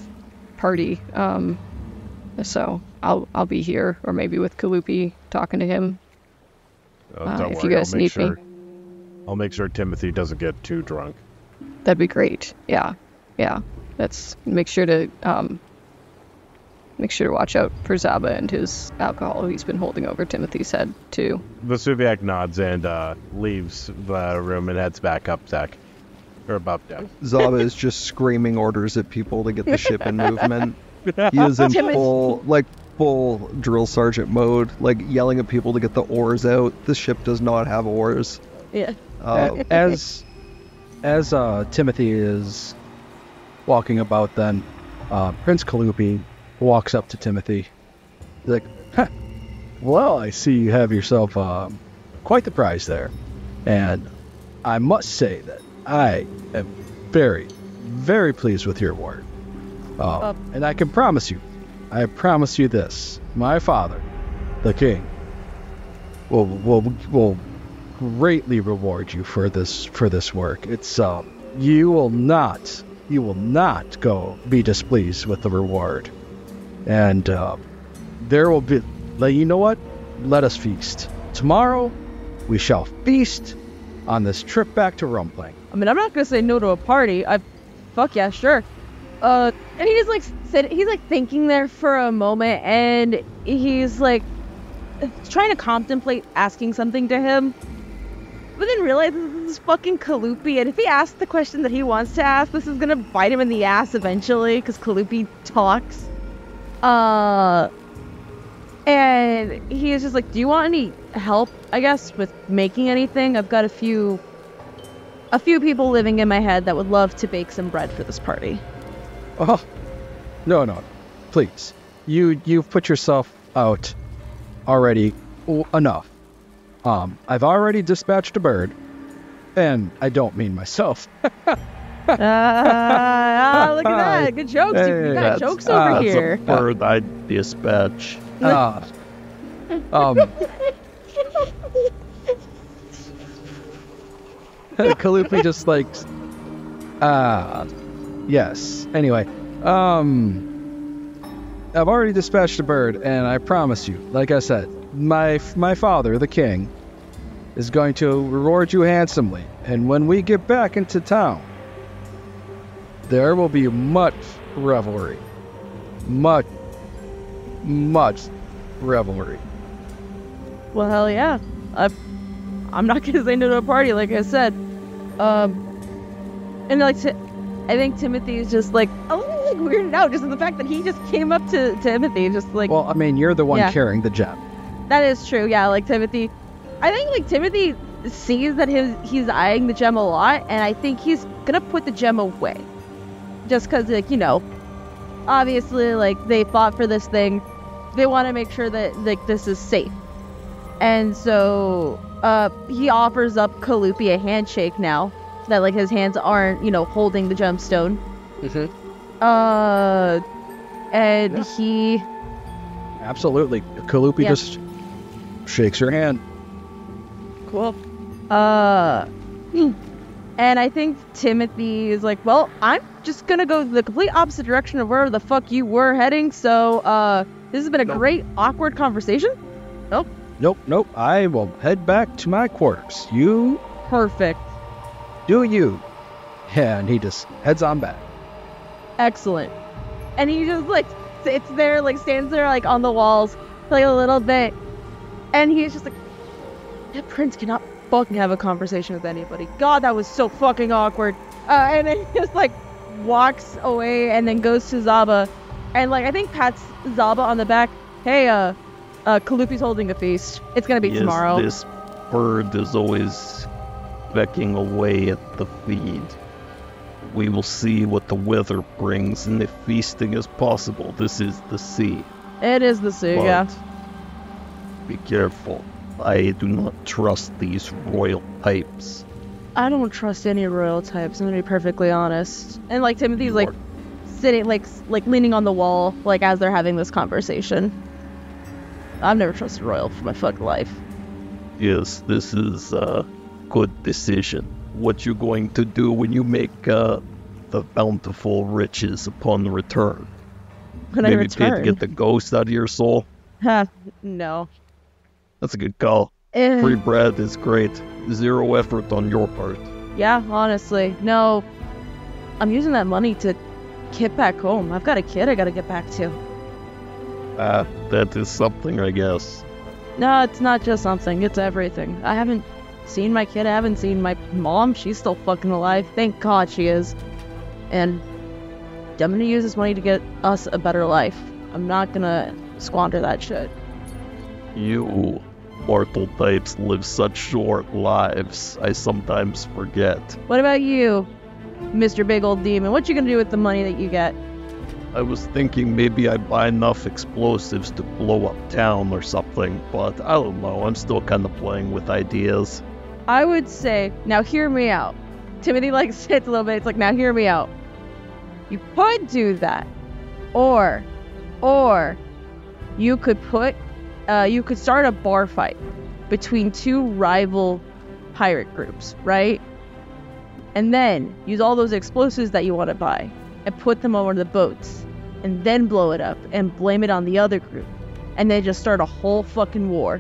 party. So I'll be here, or maybe with Kalupi talking to him. Don't if worry, you guys need me. I'll make sure Timothy doesn't get too drunk. That'd be great. Yeah. Let's make sure to watch out for Zaba and his alcohol he's been holding over Timothy's head too. Vesuviac nods and leaves the room and heads back up deck. Or above deck. Zaba is just screaming orders at people to get the ship in movement. He is in full drill sergeant mode, like yelling at people to get the oars out. The ship does not have oars. Yeah. As Timothy is walking about, then Prince Kalupi walks up to Timothy. He's like, "Well, I see you have yourself quite the prize there, and I must say that I am very, very pleased with your work. And I promise you this: my father, the king, will greatly reward you for this work. It's you will not go be displeased with the reward, and there will be. You know what? Let us feast tomorrow. We shall feast on this trip back to Rumplank." I mean, I'm not gonna say no to a party. Fuck yeah, sure. And he just like he's like thinking there for a moment, and he's like trying to contemplate asking something to him, but then realizes this is fucking Kalupi, and if he asks the question that he wants to ask, this is gonna bite him in the ass eventually, because Kalupi talks. And he is just like, "Do you want any help, I guess, with making anything? I've got a few people living in my head that would love to bake some bread for this party." "Oh, no, please. You've put yourself out already enough. I've already dispatched a bird, and I don't mean myself." Look at that. Good jokes. You got jokes over here. That's a bird I dispatch. Kalupi just like, yes. Anyway, I've already dispatched a bird, and I promise you, like I said, my father, the king, is going to reward you handsomely. And when we get back into town, there will be much revelry. Much revelry. Well, hell yeah. I'm not gonna say no to a party, like I said. And like, I think Timothy is just like a little like weirded out just in the fact that he just came up to Timothy, just like. Well, I mean, you're the one carrying the gem. That is true. Yeah, like Timothy. I think like Timothy sees that he's eyeing the gem a lot, and I think he's gonna put the gem away, just because, like, you know, obviously, like, they fought for this thing. They want to make sure that, like, this is safe. And so he offers up Kalupi a handshake now that like his hands aren't, holding the gemstone. And Yeah. he Absolutely. Kalupi Yeah. just shakes your hand. Cool. And I think Timothy is like, well, I'm just gonna go the complete opposite direction of wherever the fuck you were heading. So, this has been a great awkward conversation. Nope. I will head back to my quarters. You Perfect. do you. And he just heads on back. Excellent. And he just like sits there, like stands there, like on the walls, like a little bit, and he's just like, that prince cannot fucking have a conversation with anybody. God, that was so fucking awkward. And then he just like walks away and then goes to Zaba, and like I think pats Zaba on the back. Hey, Kalupi's holding a feast. It's gonna be tomorrow. This bird is always becking away at the feed. We will see what the weather brings, and if feasting is possible, this is the sea. It is the sea, But yeah. be careful. I do not trust these royal types. I don't trust any royal types. I'm gonna be perfectly honest. And like Timothy's like sitting, like leaning on the wall, like as they're having this conversation. I've never trusted royal for my fucking life. Yes, this is a good decision. What you going to do when you make the bountiful riches upon return? When I Maybe pay to return, get the ghost out of your soul? no. That's a good call. Eh, Free bread is great. Zero effort on your part. yeah, honestly, no. I'm using that money to get back home. I've got a kid I gotta get back to. That is something, I guess. No, it's not just something. It's everything. I haven't seen my kid. I haven't seen my mom. She's still fucking alive. Thank God she is. And I'm gonna use this money to get us a better life. I'm not gonna squander that shit. You mortal types live such short lives, I sometimes forget. What about you, Mr. Big Old Demon? What you gonna do with the money that you get? I was thinking maybe I'd buy enough explosives to blow up town or something, but I don't know, I'm still kind of playing with ideas. I would say, now hear me out. Timothy like sits a little bit. It's like, now hear me out. You could do that, or you could you could start a bar fight between two rival pirate groups, right? And then use all those explosives that you want to buy and put them over the boats, and then blow it up and blame it on the other group, and then just start a whole fucking war.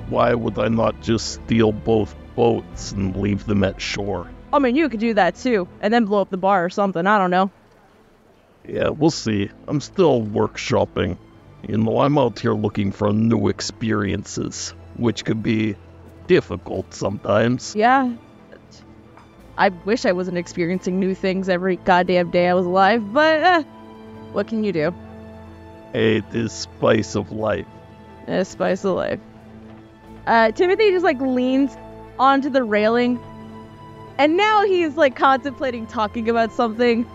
Why would I not just steal both boats and leave them at shore? I mean, you could do that too, and then blow up the bar or something. I don't know. Yeah, we'll see. I'm still workshopping. You know, I'm out here looking for new experiences, which could be difficult sometimes. Yeah. I wish I wasn't experiencing new things every goddamn day I was alive, but what can you do? It is spice of life. Spice of life. Timothy just like leans onto the railing, and now he's like contemplating talking about something.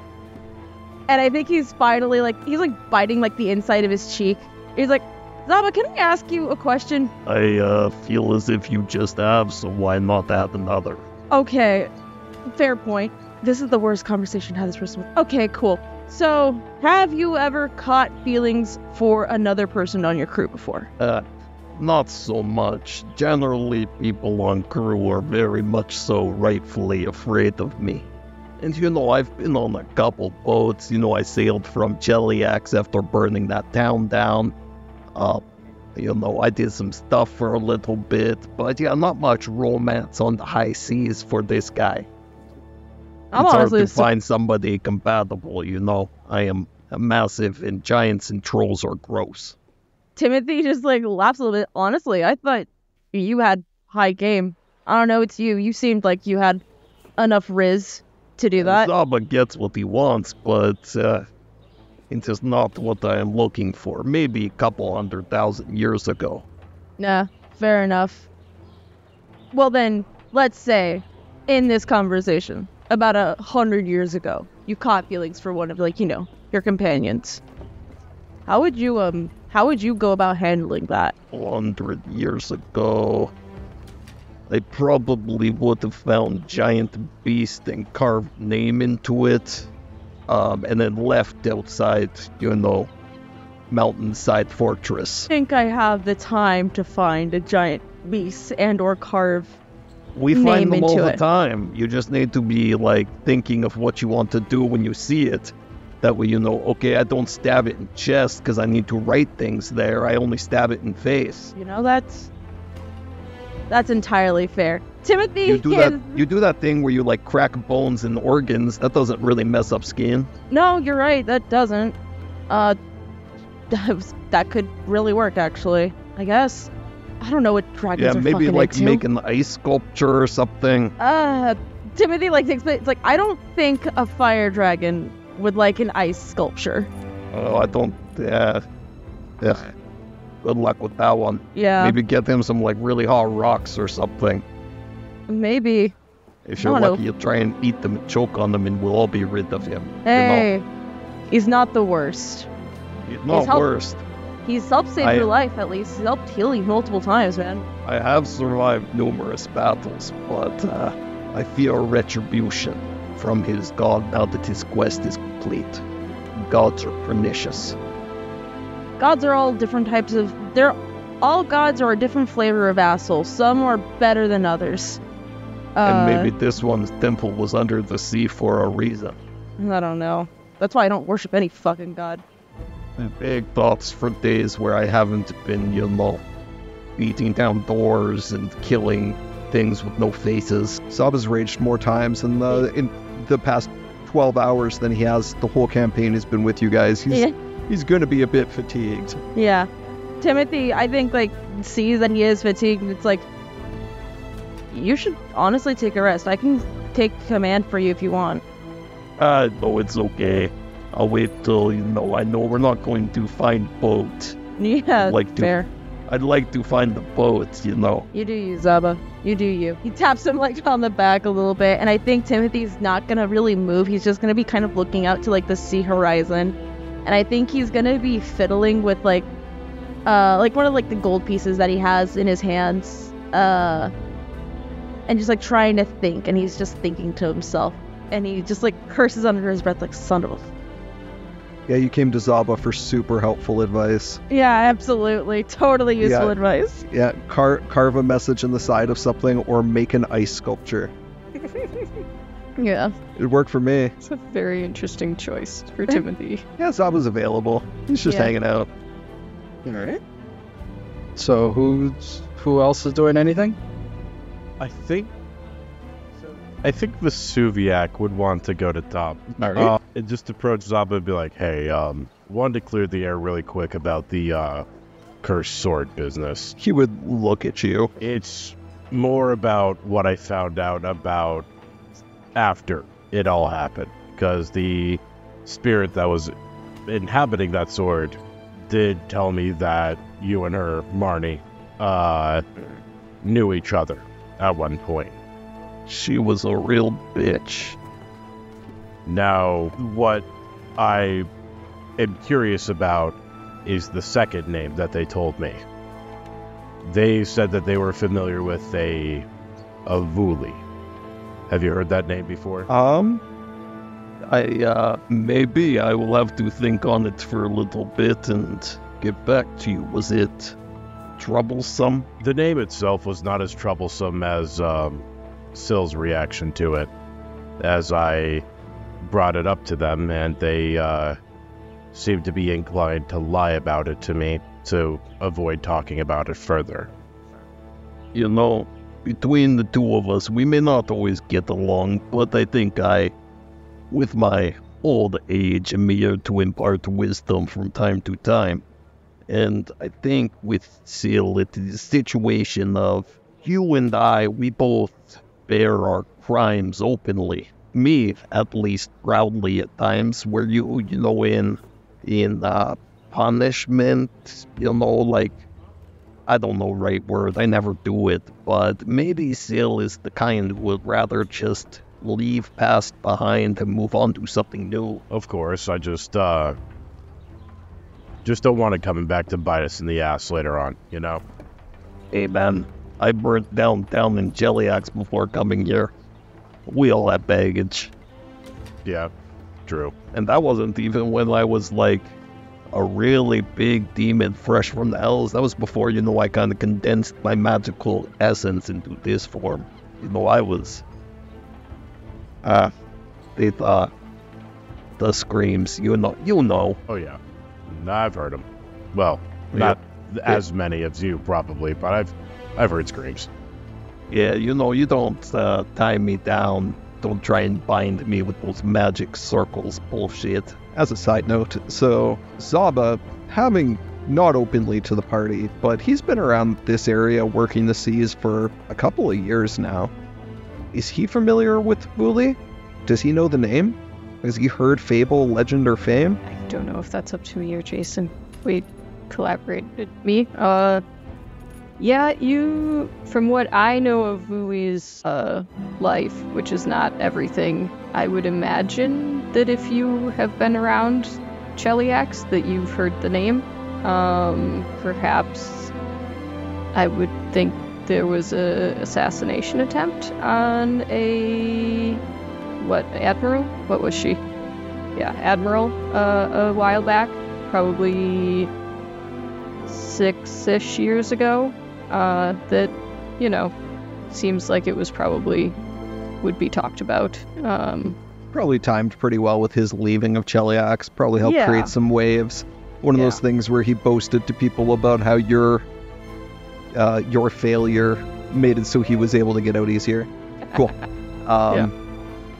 And I think he's finally he's biting like the inside of his cheek. He's like, Zaba, can I ask you a question? I feel as if you just have, so why not add another? Okay, fair point. This is the worst conversation to have this person with. Okay, cool. So, have you ever caught feelings for another person on your crew before? Not so much. Generally, people on crew are very much so rightfully afraid of me. And you know, I've been on a couple boats. You know, I sailed from Cheliax after burning that town down. You know, I did some stuff for a little bit, but yeah, not much romance on the high seas for this guy. I'm it's hard honestly to find somebody compatible, you know. I am massive, and giants and trolls are gross. Timothy just laughs a little bit. Honestly, I thought you had high game. I don't know, it's you. You seemed like you had enough riz to do that. Zaba gets what he wants, but it is not what I am looking for. Maybe a couple 100,000 years ago. Nah, fair enough. Well then, let's say, in this conversation, about 100 years ago, you caught feelings for one of, your companions. How would you go about handling that? 100 years ago, I probably would have found giant beast and carved name into it, and then left outside, mountainside fortress. I think I have the time to find a giant beast and or carve We name find them all into the it. time. You just need to be, thinking of what you want to do when you see it. That way okay, I don't stab it in chest because I need to write things there. I only stab it in face. That's entirely fair. Timothy You do that thing where you, crack bones and organs. That doesn't really mess up skin. No, you're right. That doesn't. That could really work, actually. I guess. I don't know what dragons Yeah, are maybe, fucking into. make an ice sculpture or something. Timothy, thinks, it's I don't think a fire dragon would like an ice sculpture. Oh, I don't... Yeah. Good luck with that one. Yeah. Maybe get him some, really hot rocks or something. Maybe. If you're I don't lucky, you'll try and eat them and choke on them, and we'll all be rid of him. Hey, he's not the worst. He's not helped- worst. He's helped save your life, at least. He's helped heal you multiple times, man. I have survived numerous battles, but I fear retribution from his god now that his quest is complete. Gods are pernicious. Gods are all different types of... all gods are a different flavor of asshole. Some are better than others. And maybe this one's temple was under the sea for a reason. I don't know. That's why I don't worship any fucking god. Big thoughts for days where I haven't been, beating down doors and killing things with no faces. Zaba's raged more times in the past 12 hours than he has the whole campaign he's been with you guys. He's going to be a bit fatigued. Yeah. Timothy, I think, sees that he is fatigued, and it's you should honestly take a rest. I can take command for you if you want. No, it's okay. I'll wait till, I know we're not going to find boat. Yeah, fair. I'd like to find the boat, You do you, Zaba. You do you. He taps him, on the back a little bit, and I think Timothy's not gonna really move. He's just gonna be kind of looking out to, the sea horizon. And I think he's gonna be fiddling with, one of, the gold pieces that he has in his hands. And just, trying to think, and he's just thinking to himself. And he just, curses under his breath, son of a... Yeah, you came to Zaba for super helpful advice. Yeah, absolutely. Totally useful Yeah. advice. Yeah, carve a message in the side of something or make an ice sculpture. Yeah, It worked for me. it's a very interesting choice for Timothy. Yeah, Zaba's available. He's just Yeah. hanging out. All right. So who else is doing anything? I think Vesuviac would want to go to top. All right. And just approach Zaba and be like, hey, wanted to clear the air really quick about the cursed sword business. He would look at you. It's more about what I found out about after it all happened. Because the spirit that was inhabiting that sword did tell me that you and her, Marnie, knew each other at one point. She was a real bitch. Now, what I am curious about is the second name that they told me. They said that they were familiar with a Vuli. Have you heard that name before? Maybe I will have to think on it for a little bit and get back to you. Was it troublesome? The name itself was not as troublesome as Sill's reaction to it, as I brought it up to them, and they seemed to be inclined to lie about it to me to avoid talking about it further. Between the two of us, we may not always get along, but I think with my old age, am here to impart wisdom from time to time. And I think with Sill, it is a situation of you and I, we both bear our crimes openly. Me, at least, proudly at times, where in punishment, I don't know right word, I never do it, but maybe Sill is the kind who would rather just leave past behind and move on to something new. Of course, I just don't want it coming back to bite us in the ass later on, Hey man, I burnt down in Jelliax before coming here. We all have baggage. Yeah, true. And that wasn't even when I was like a really big demon fresh from the hells. That was before, I kind of condensed my magical essence into this form. I was... they thought... The screams, you know. Oh, yeah. I've heard them. Well, not as many as you, probably, but I've heard screams. Yeah, you don't tie me down. Don't try and bind me with those magic circles bullshit. As a side note, so Zaba, having not openly to the party, but he's been around this area working the seas for a couple of years now. Is he familiar with Wooly? Does he know the name? Has he heard fable, legend, or fame? I don't know if that's up to me or Jason. We collaborated. Me? Yeah, from what I know of Vui's life, which is not everything, I would imagine that if you have been around Cheliax, that you've heard the name. Perhaps I would think there was a assassination attempt on Admiral? What was she? Yeah, Admiral, a while back, probably 6-ish years ago. That, seems like it was probably would be talked about. Probably timed pretty well with his leaving of Cheliax. Probably helped create some waves. One of those things where he boasted to people about how your failure made it so he was able to get out easier. Cool.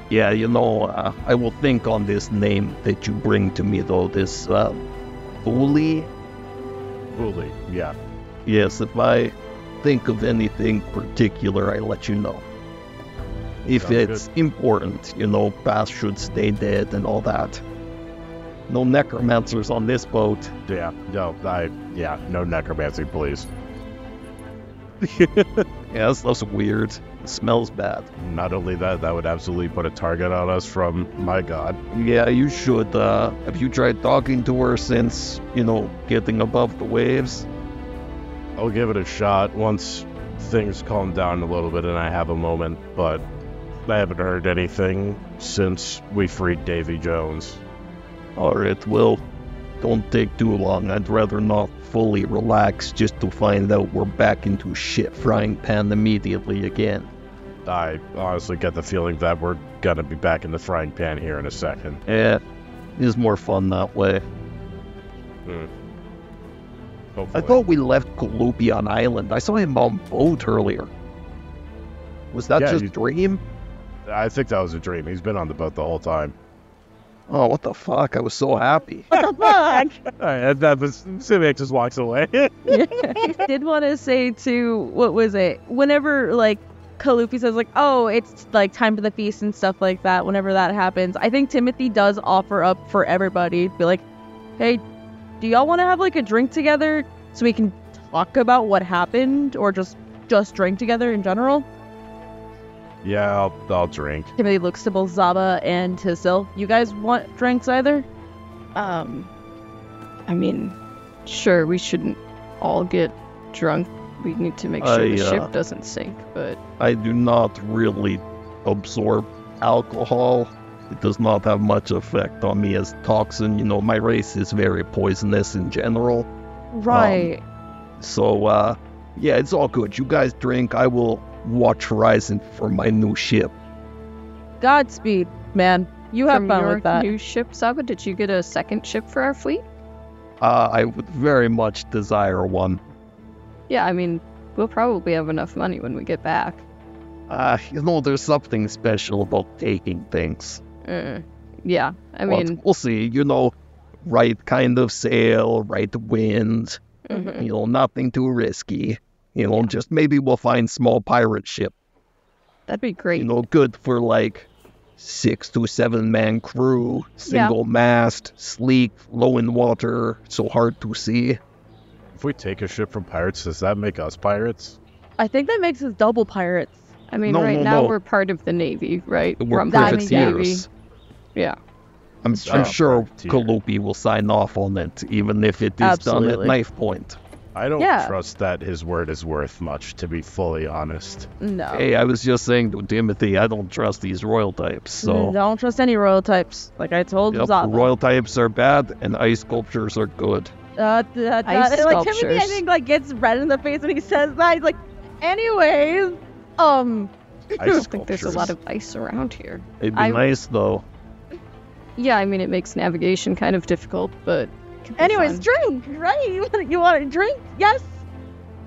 Yeah, I will think on this name that you bring to me, though, this, Wooly? Wooly, yeah. Yes, if I think of anything particular, I let you know. If Sounds it's important, past should stay dead and all that. No necromancers on this boat. Yeah, no necromancy, please. Yeah, that's weird. It smells bad. Not only that, that would absolutely put a target on us from my god. Yeah, you should. Have you tried talking to her since, getting above the waves? I'll give it a shot once things calm down a little bit and I have a moment, but I haven't heard anything since we freed Davy Jones. Alright, well, don't take too long. I'd rather not fully relax just to find out we're back into shit frying pan immediately again. I honestly get the feeling that we're gonna be back in the frying pan here in a second. Yeah, it's more fun that way. Hopefully. I thought we left Kalupi on island. I saw him on boat earlier. Was that just a dream? I think that was a dream. He's been on the boat the whole time. Oh, what the fuck? I was so happy. What the fuck? Alright, that was Simic just walks away. I did want to say too, what was it? Whenever Kalupi says oh, it's time for the feast and stuff like that, whenever that happens, I think Timothy does offer up for everybody to be like, hey, do y'all want to have a drink together so we can talk about what happened, or just drink together in general? Yeah, I'll drink. Timothy looks to both Zaba and to Sil. You guys want drinks either? I mean, sure, we shouldn't all get drunk. We need to make sure the ship doesn't sink, but... I do not really absorb alcohol. It does not have much effect on me as toxin. My race is very poisonous in general. Right. Yeah, it's all good. You guys drink. I will watch Horizon for my new ship. Godspeed, man. You have fun with that. New ship, Zaba, did you get a second ship for our fleet? I would very much desire one. Yeah, I mean, we'll probably have enough money when we get back. There's something special about taking things. Yeah, I mean... We'll see, right kind of sail, right wind, nothing too risky. Just maybe we'll find small pirate ship. That'd be great. Good for 6 to 7 man crew, single mast, sleek, low in water, so hard to see. If we take a ship from pirates, does that make us pirates? I think that makes us double pirates. I mean, now we're part of the Navy, right? We're privateers. Yeah. I'm sure Kalupi will sign off on it, even if it is done at knife point. I don't Yeah. trust that his word is worth much, to be fully honest. No. Hey, I was just saying to Timothy, I don't trust these royal types. So Don't trust any royal types. Like I told yep, Zava. royal types are bad and ice sculptures are good. Ice Ice like Timothy, I sculptures. think like gets red in the face when he says that. He's like, anyways, I don't think there's a lot of ice around here. It'd be nice though. Yeah, I mean, it makes navigation kind of difficult, but it could be anyways, fun. drink, right? You want a drink? Yes.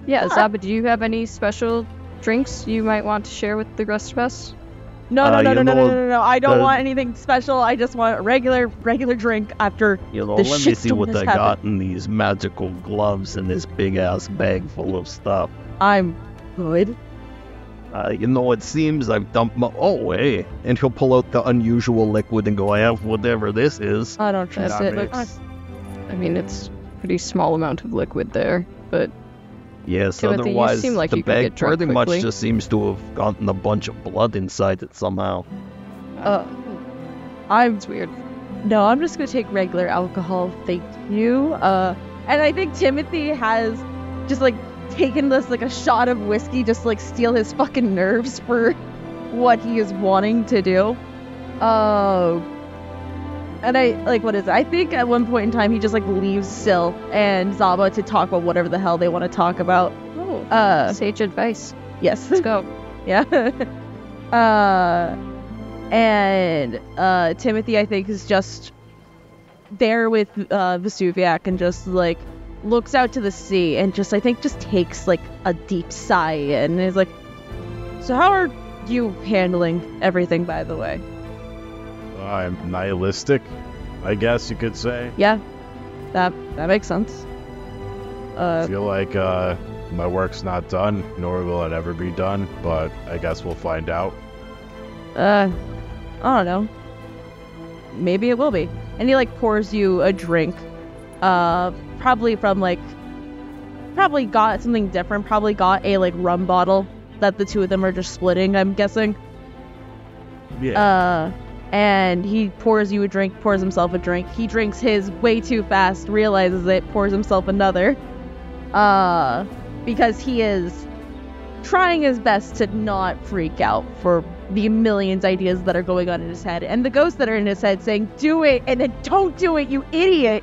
Yeah, Yeah. Zaba, do you have any special drinks you might want to share with the rest of us? No. I don't the- want anything special. I just want a regular drink after. You know, The let me see shitstorm what has I got happened. in these magical gloves and this big ass bag full of stuff. I'm good. You know, it seems I've dumped my. Oh, hey. And he'll pull out the unusual liquid and go, I have Whatever this is. I don't trust That it. Like, makes- I mean, it's a pretty small amount of liquid there, but Yes, Timothy, you otherwise seem like the you could bag get drunk pretty much quickly. just seems to have gotten a bunch of blood inside it somehow. I'm it's weird. No, I'm just gonna take regular alcohol, thank you. And I think Timothy has just like taken this like a shot of whiskey, just like steal his fucking nerves for what he is wanting to do. And I like what is it? I think at one point in time he just like leaves Syl and Zaba to talk about whatever the hell they want to talk about. Oh, sage advice. Yes. Let's go. Yeah. And Timothy, I think, is just there with Vesuviac and just like looks out to the sea and just I think just takes like a deep sigh and is like, so how are you handling everything, by the way? I'm nihilistic, I guess you could say. Yeah, that makes sense. I feel like my work's not done, nor will it ever be done, but I guess we'll find out. I don't know. Maybe it will be. And he like pours you a drink. Probably from like, probably got something different. Probably got a like rum bottle that the two of them are just splitting, I'm guessing. Yeah. And he pours you a drink, pours himself a drink. He drinks his way too fast, realizes it, pours himself another. Because he is trying his best to not freak out for the millions ideas that are going on in his head. And the ghosts that are in his head saying, do it, and then don't do it, you idiot!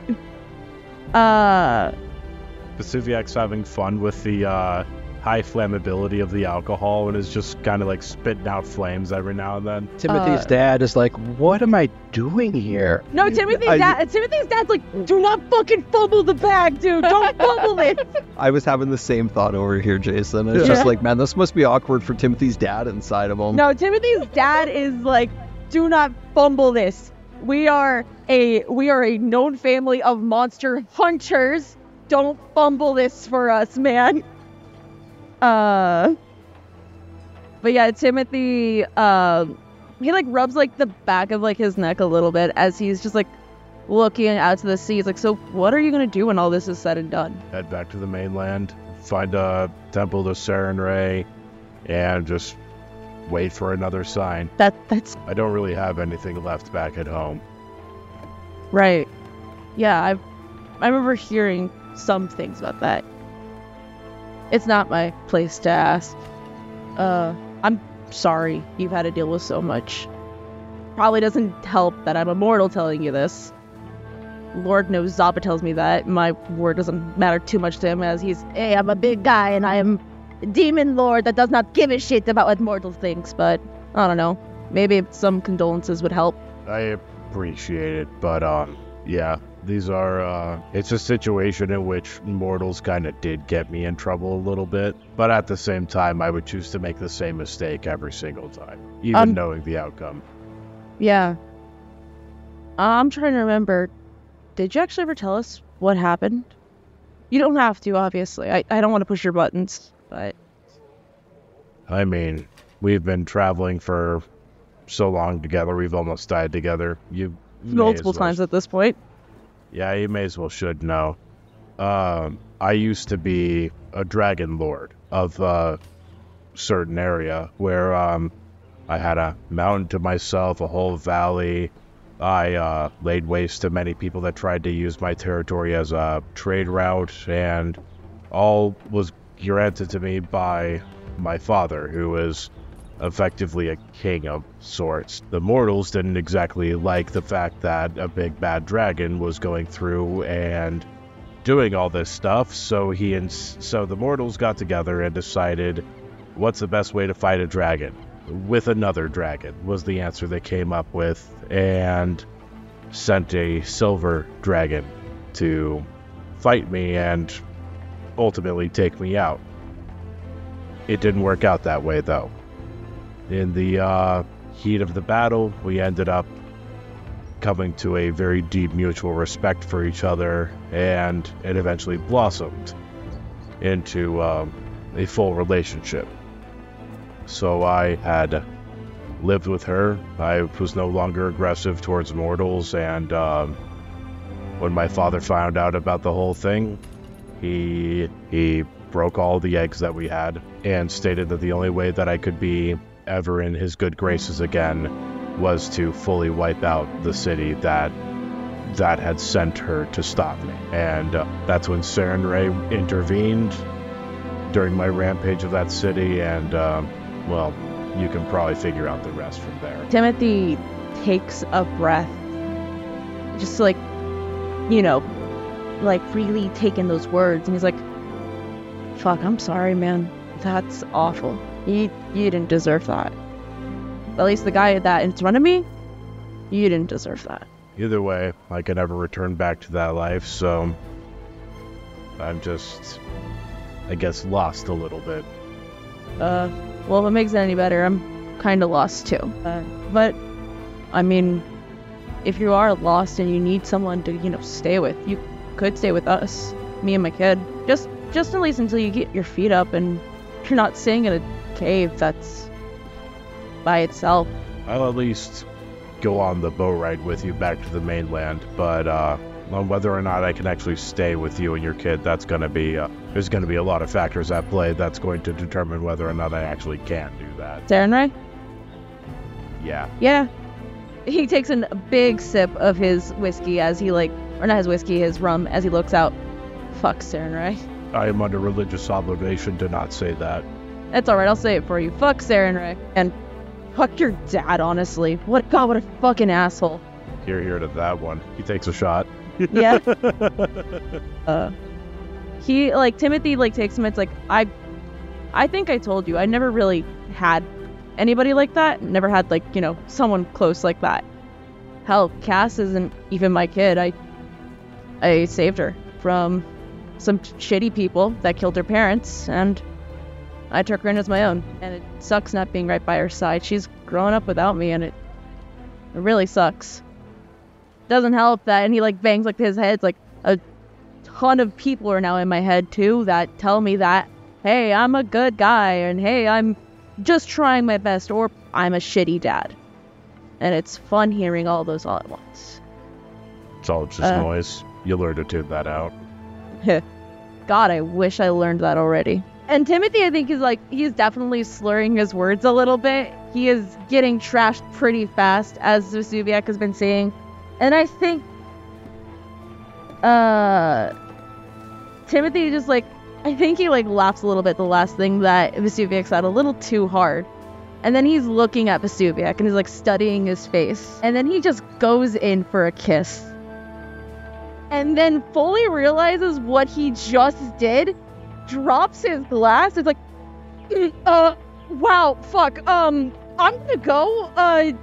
Vesuviac's having fun with the high flammability of the alcohol and is just kind of like spitting out flames every now and then. Timothy's dad is like, what am I doing here? No, Timothy's dad's like, do not fucking fumble the bag, dude. Don't fumble it. I was having the same thought over here, Jason. It's Yeah. just like, man, this must be awkward for Timothy's dad inside of him. No, Timothy's dad is like, do not fumble this. We are a known family of monster hunters. Don't fumble this for us, man. But yeah, Timothy, he like rubs like the back of like his neck a little bit as he's just like looking out to the sea. He's like, so what are you gonna do when all this is said and done? Head back to the mainland, find a temple to Sarenrae, and just wait for another sign. That's I don't really have anything left back at home. right. Yeah, I remember hearing some things about that. It's not my place to ask. I'm sorry you've had to deal with so much. Probably doesn't help that I'm immortal telling you this. Lord knows Zappa tells me that. My word doesn't matter too much to him as hey, I'm a big guy and I am a demon lord that does not give a shit about what mortal thinks, but I don't know. Maybe some condolences would help. I appreciate it, but yeah, these are it's a situation in which mortals kind of did get me in trouble a little bit, but at the same time I would choose to make the same mistake every single time, even knowing the outcome. Yeah. I'm trying to remember. Did you actually ever tell us what happened? You don't have to, obviously. I don't want to push your buttons, but... I mean, we've been traveling for so long together, we've almost died together. You may multiple as well- times at this point. Yeah, you may as well should know. I used to be a dragon lord of a certain area where I had a mountain to myself, a whole valley. I laid waste to many people that tried to use my territory as a trade route, and all was granted to me by my father, who was effectively a king of sorts. The mortals didn't exactly like the fact that a big bad dragon was going through and doing all this stuff, so the mortals got together and decided, what's the best way to fight a dragon? With another dragon was the answer they came up with, and sent a silver dragon to fight me and ultimately take me out. It didn't work out that way, though. In the heat of the battle, we ended up coming to a very deep mutual respect for each other, and it eventually blossomed into a full relationship. So I had lived with her. I was no longer aggressive towards mortals, and when my father found out about the whole thing, he broke all the eggs that we had and stated that the only way that I could be ever in his good graces again was to fully wipe out the city that had sent her to stop me. And that's when Sarenrae intervened during my rampage of that city, and well, you can probably figure out the rest from there. Timothy takes a breath, just like, really taking those words, and he's like, fuck, I'm sorry, man. That's awful. You didn't deserve that. At least the guy that in front of me, you didn't deserve that. Either way, I can never return back to that life, so I'm just, I guess, lost a little bit. Well, if it makes it any better, I'm kind of lost too. But, I mean, if you are lost and you need someone to, stay with, you could stay with us, me and my kid. Just at least until you get your feet up and you're not staying in a cave that's by itself. I'll at least go on the boat ride with you back to the mainland, but on whether or not I can actually stay with you and your kid, that's going to be, there's going to be a lot of factors at play that's going to determine whether or not I actually can do that. Sarenrae? Yeah. Yeah. He takes a big sip of his whiskey as he or not his whiskey, his rum, as he looks out. Fuck Sarenrae. I am under religious obligation to not say that. That's alright, I'll say it for you. Fuck Sarenrae. And fuck your dad, honestly. What a fucking asshole. Here to that one. He takes a shot. Yeah. He, Timothy, takes him, it's like, I think I told you, I never really had anybody like that. Never had, someone close like that. Hell, Cass isn't even my kid. I saved her from some shitty people that killed her parents, and I took her in as my own. And it sucks not being right by her side. She's grown up without me, and it really sucks. Doesn't help that, and he bangs his head. A ton of people are now in my head too that tell me that, hey, I'm a good guy, and hey, I'm just trying my best, or I'm a shitty dad. And it's fun hearing all those all at once. It's all just noise. You learn to tune that out. God, I wish I learned that already. And Timothy, I think, he's definitely slurring his words a little bit. He is getting trashed pretty fast, as Vesuviac has been saying. And I think, Timothy just, I think he, laughs a little bit the last thing that Vesuviac said a little too hard. And then he's looking at Vesuviac and he's, studying his face. And then he just goes in for a kiss. And then fully realizes what he just did, drops his glass, it's wow, fuck, I'm gonna go,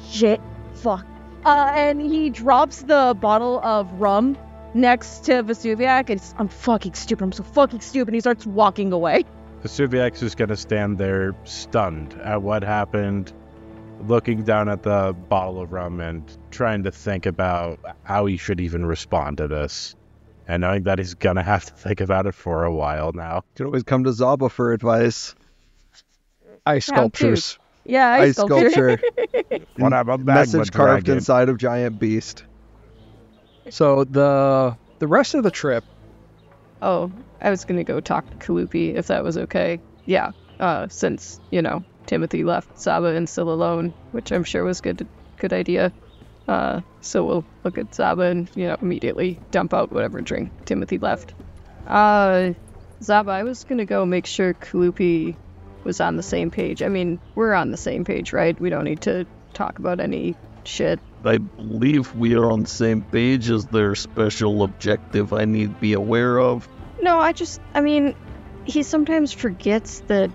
shit, fuck. And he drops the bottle of rum next to Vesuviac, and I'm fucking stupid, I'm so fucking stupid, and he starts walking away. Vesuviac's just gonna stand there stunned at what happened, looking down at the bottle of rum and trying to think about how he should even respond to this. And knowing that he's gonna have to think about it for a while now. You can always come to Zaba for advice. Ice sculptures. Yeah, ice sculpture. When I'm a magma Message carved dragon. inside of giant beast. So the rest of the trip, Oh, I was gonna go talk to Kalupi if that was okay. Yeah, since, Timothy left Zaba and still alone, which I'm sure was good idea. So we'll look at Zaba and, immediately dump out whatever drink Timothy left. Zaba, I was gonna go make sure Kalupi was on the same page. I mean, we're on the same page, right? We don't need to talk about any shit. I believe we are on the same page. Is there a special objective I need to be aware of? No, I mean, he sometimes forgets that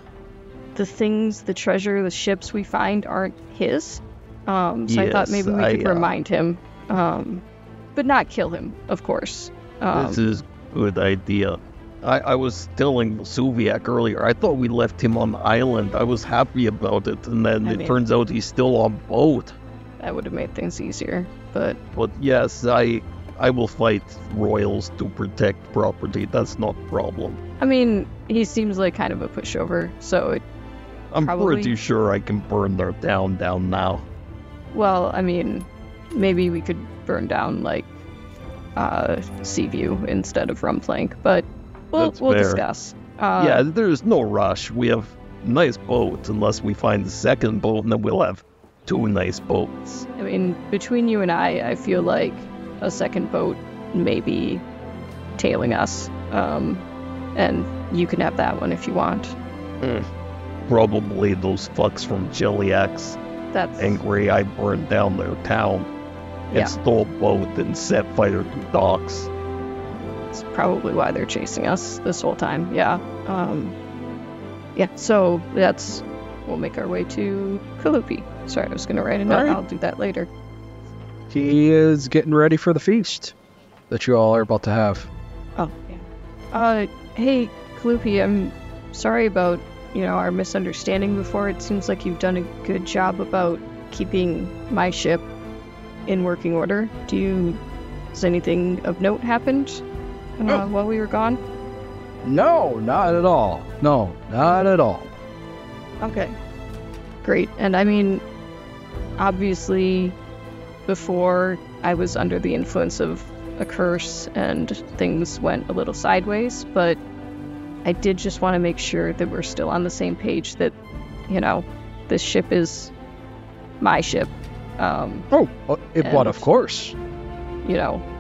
the things, the treasure, the ships we find aren't his. So I thought maybe we could remind him. But not kill him, of course. This is a good idea. I was telling Suviak earlier, I thought we left him on the island. I was happy about it, and then it turns out he's still on boat. That would have made things easier, but yes, I will fight royals to protect property. That's not a problem. I mean, he seems like kind of a pushover, so I'm probably... pretty sure I can burn their town down now. Well, I mean, maybe we could burn down, like, Seaview instead of Rumplank, but we'll discuss. Yeah, there's no rush. We have nice boats unless we find the second boat, and then we'll have 2 nice boats. I mean, between you and I feel like a second boat may be tailing us, and you can have that one if you want. Probably those fucks from Chiliax. That's angry I burned down their town and stole a boat and set fire to docks. That's probably why they're chasing us this whole time. Yeah. So we'll make our way to Kalupi. Sorry, I was going to write a note. Right. I'll do that later. He is getting ready for the feast that you all are about to have. Oh, yeah. Hey, Kalupi, I'm sorry about, our misunderstanding before. It seems like you've done a good job about keeping my ship in working order. Has anything of note happened while we were gone? No, not at all. No, not at all. Okay. Great. And I mean, obviously, before I was under the influence of a curse and things went a little sideways, but I did just want to make sure that we're still on the same page, that, this ship is my ship. Of course.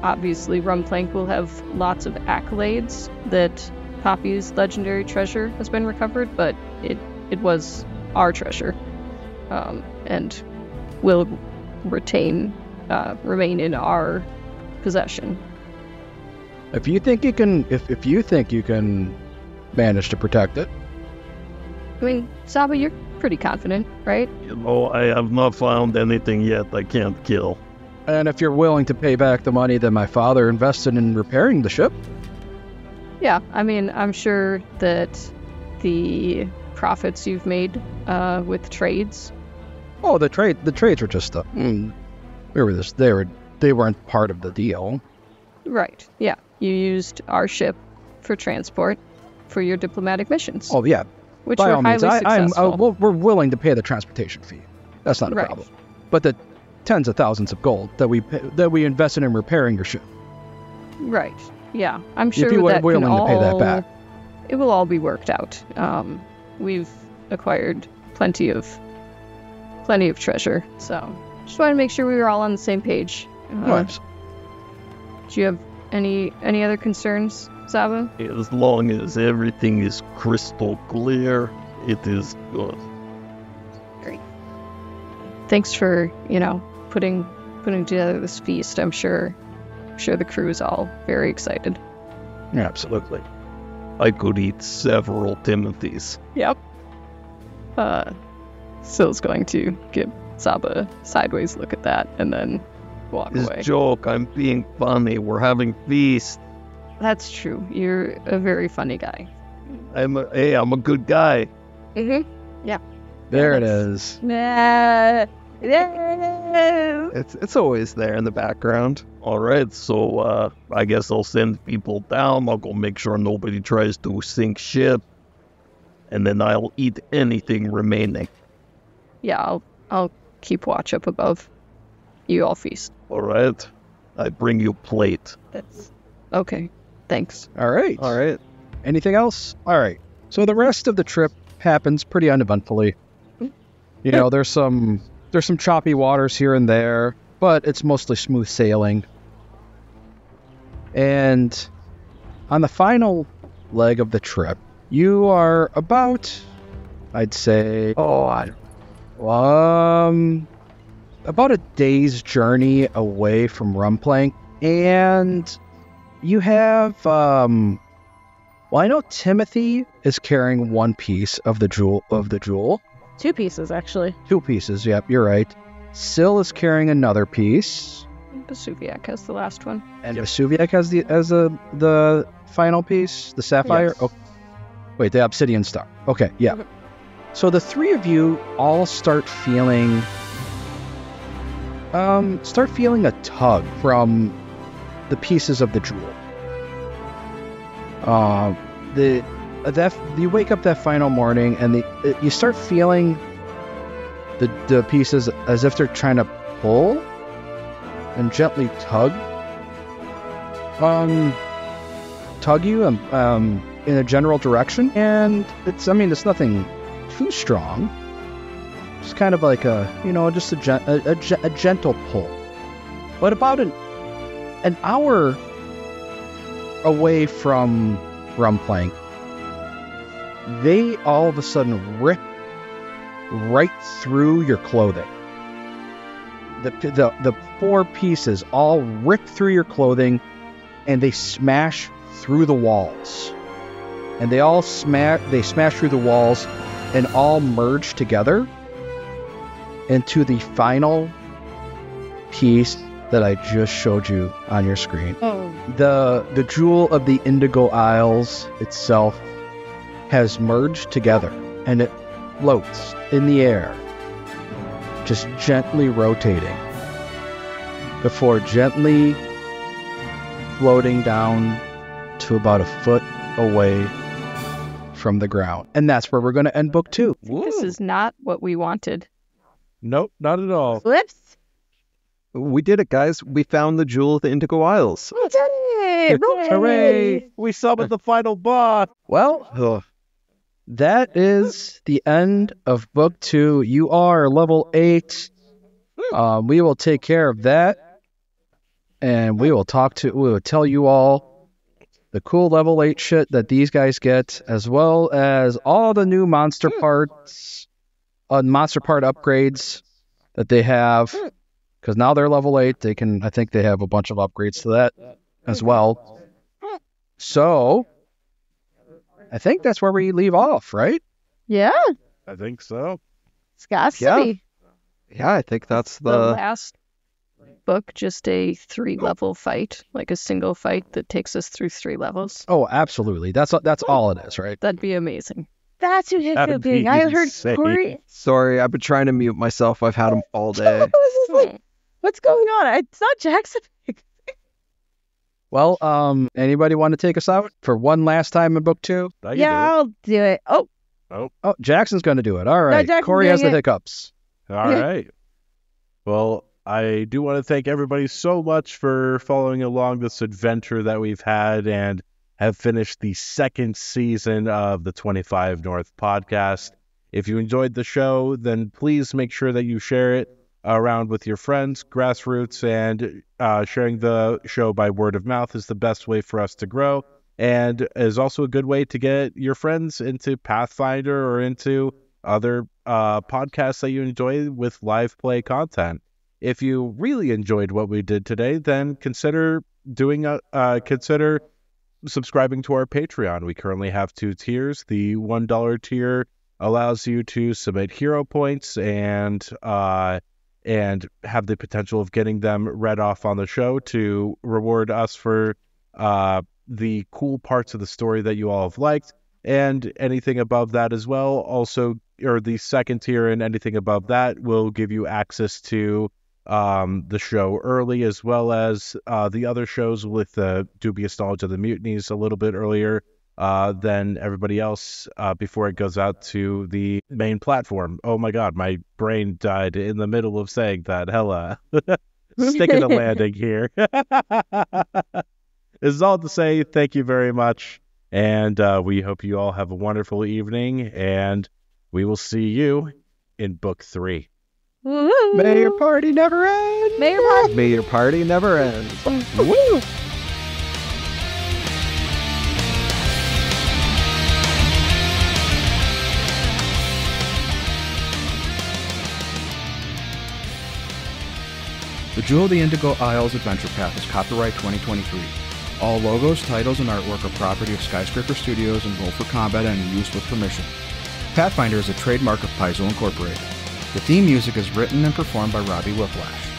Obviously Rumplank will have lots of accolades that Poppy's legendary treasure has been recovered, but it was our treasure, and will remain in our possession. If you think you can manage to protect it. I mean, Saba, you're pretty confident, right? I have not found anything yet I can't kill. And if you're willing to pay back the money that my father invested in repairing the ship? Yeah, I mean, I'm sure that the profits you've made with trades. Oh, the trades were just they weren't part of the deal. Right. Yeah, you used our ship for transport for your diplomatic missions. Oh yeah, which by were all means, highly successful. We're willing to pay the transportation fee. That's not a problem. But the tens of thousands of gold that we invested in repairing your ship. Right. Yeah, I'm sure if you were willing to pay that back, it will all be worked out. We've acquired plenty of treasure, so just wanted to make sure we were all on the same page. Nice. Do you have any other concerns, Zaba? As long as everything is crystal clear, it is good. Great. Thanks for, putting together this feast. I'm sure the crew is all very excited. Yeah, absolutely. I could eat several Timothys. Yep. Sill's going to give Zaba a sideways look at that and then walk away. It's joke. I'm being funny. We're having feast. That's true. You're a very funny guy. I'm a good guy. Mm-hmm. Yeah. There it is. It's always there in the background. All right, so I guess I'll send people down. I'll go make sure nobody tries to sink ship, and then I'll eat anything remaining. Yeah, I'll keep watch up above. You all feast. All right, I bring you plate. That's okay. Thanks. All right. Anything else? All right. So the rest of the trip happens pretty uneventfully. There's some choppy waters here and there, but it's mostly smooth sailing. And on the final leg of the trip, you are about, I'd say, about a day's journey away from Rumplank, and you have, well, I know Timothy is carrying one piece of the jewel. 2 pieces, actually. 2 pieces, yep, you're right. Syl is carrying another piece. Vesuviac has the last one. And Vesuviac has the final piece, the sapphire. Yes. Oh, wait, the obsidian star. Okay, yeah. Mhm. So the 3 of you all start feeling a tug from the pieces of the jewel. You wake up that final morning and you start feeling the pieces as if they're trying to pull and gently tug you in a general direction, and it's nothing too strong. It's kind of like just a gentle pull. But about an hour away from Rumplank, they all of a sudden rip right through your clothing. The 4 pieces all rip through your clothing, and they smash through the walls. And they smash through the walls and all merge together into the final piece that I just showed you on your screen. Oh. The jewel of the Indigo Isles itself has merged together, and it floats in the air, just gently rotating, before gently floating down to about a foot away from the ground. And that's where we're going to end book 2. This is not what we wanted. Nope, not at all. Whoops. We did it, guys. We found the jewel of the Indigo Isles. We did it! Hooray! We summoned the final boss. Well, that is the end of book 2. You are level 8. We will take care of that, and we will tell you all the cool level 8 shit that these guys get, as well as all the new monster part upgrades that they have, because now they're level 8. I think they have a bunch of upgrades to that as well. So I think that's where we leave off, right? Yeah. I think so. It's got to Yeah. be. Yeah, I think that's The last book, just a 3-level fight, like a single fight that takes us through 3 levels. Oh, absolutely. That's all it is, right? That'd be amazing. That's who hit That'd the big. be I heard insane. Corey. Sorry, I've been trying to mute myself. I've had them all day. I was just like, what's going on? It's not Jackson. Well, anybody want to take us out for one last time in book 2? I can Yeah, I'll do it. Oh, Oh, Jackson's going to do it. All right. Jackson's Corey has the doing it. hiccups. do it. All right. Well, I do want to thank everybody so much for following along this adventure that we've had and have finished the 2nd season of the 25 North podcast. If you enjoyed the show, then please make sure that you share it around with your friends, grassroots, and sharing the show by word of mouth is the best way for us to grow, and is also a good way to get your friends into Pathfinder or into other podcasts that you enjoy with live play content. If you really enjoyed what we did today, then consider subscribing to our Patreon. We currently have 2 tiers. The $1 tier allows you to submit hero points and have the potential of getting them read off on the show to reward us for the cool parts of the story that you all have liked, and anything above that as well. Also, or the 2nd tier and anything above that will give you access to the show early, as well as the other shows with the Dubious Knowledge of the Mutinies a little bit earlier than everybody else before it goes out to the main platform. Oh my god, my brain died in the middle of saying that. Hella. Sticking the landing here. This is all to say thank you very much, and we hope you all have a wonderful evening, and we will see you in book 3. woo-hoo. May your party never end. May your party. May your party never end. Woo. The Jewel of the Indigo Isles Adventure Path is copyright 2023. All logos, titles, and artwork are property of Skyscraper Studios and Roll for Combat and used with permission. Pathfinder is a trademark of Paizo Incorporated. The theme music is written and performed by Robbie Whiplash.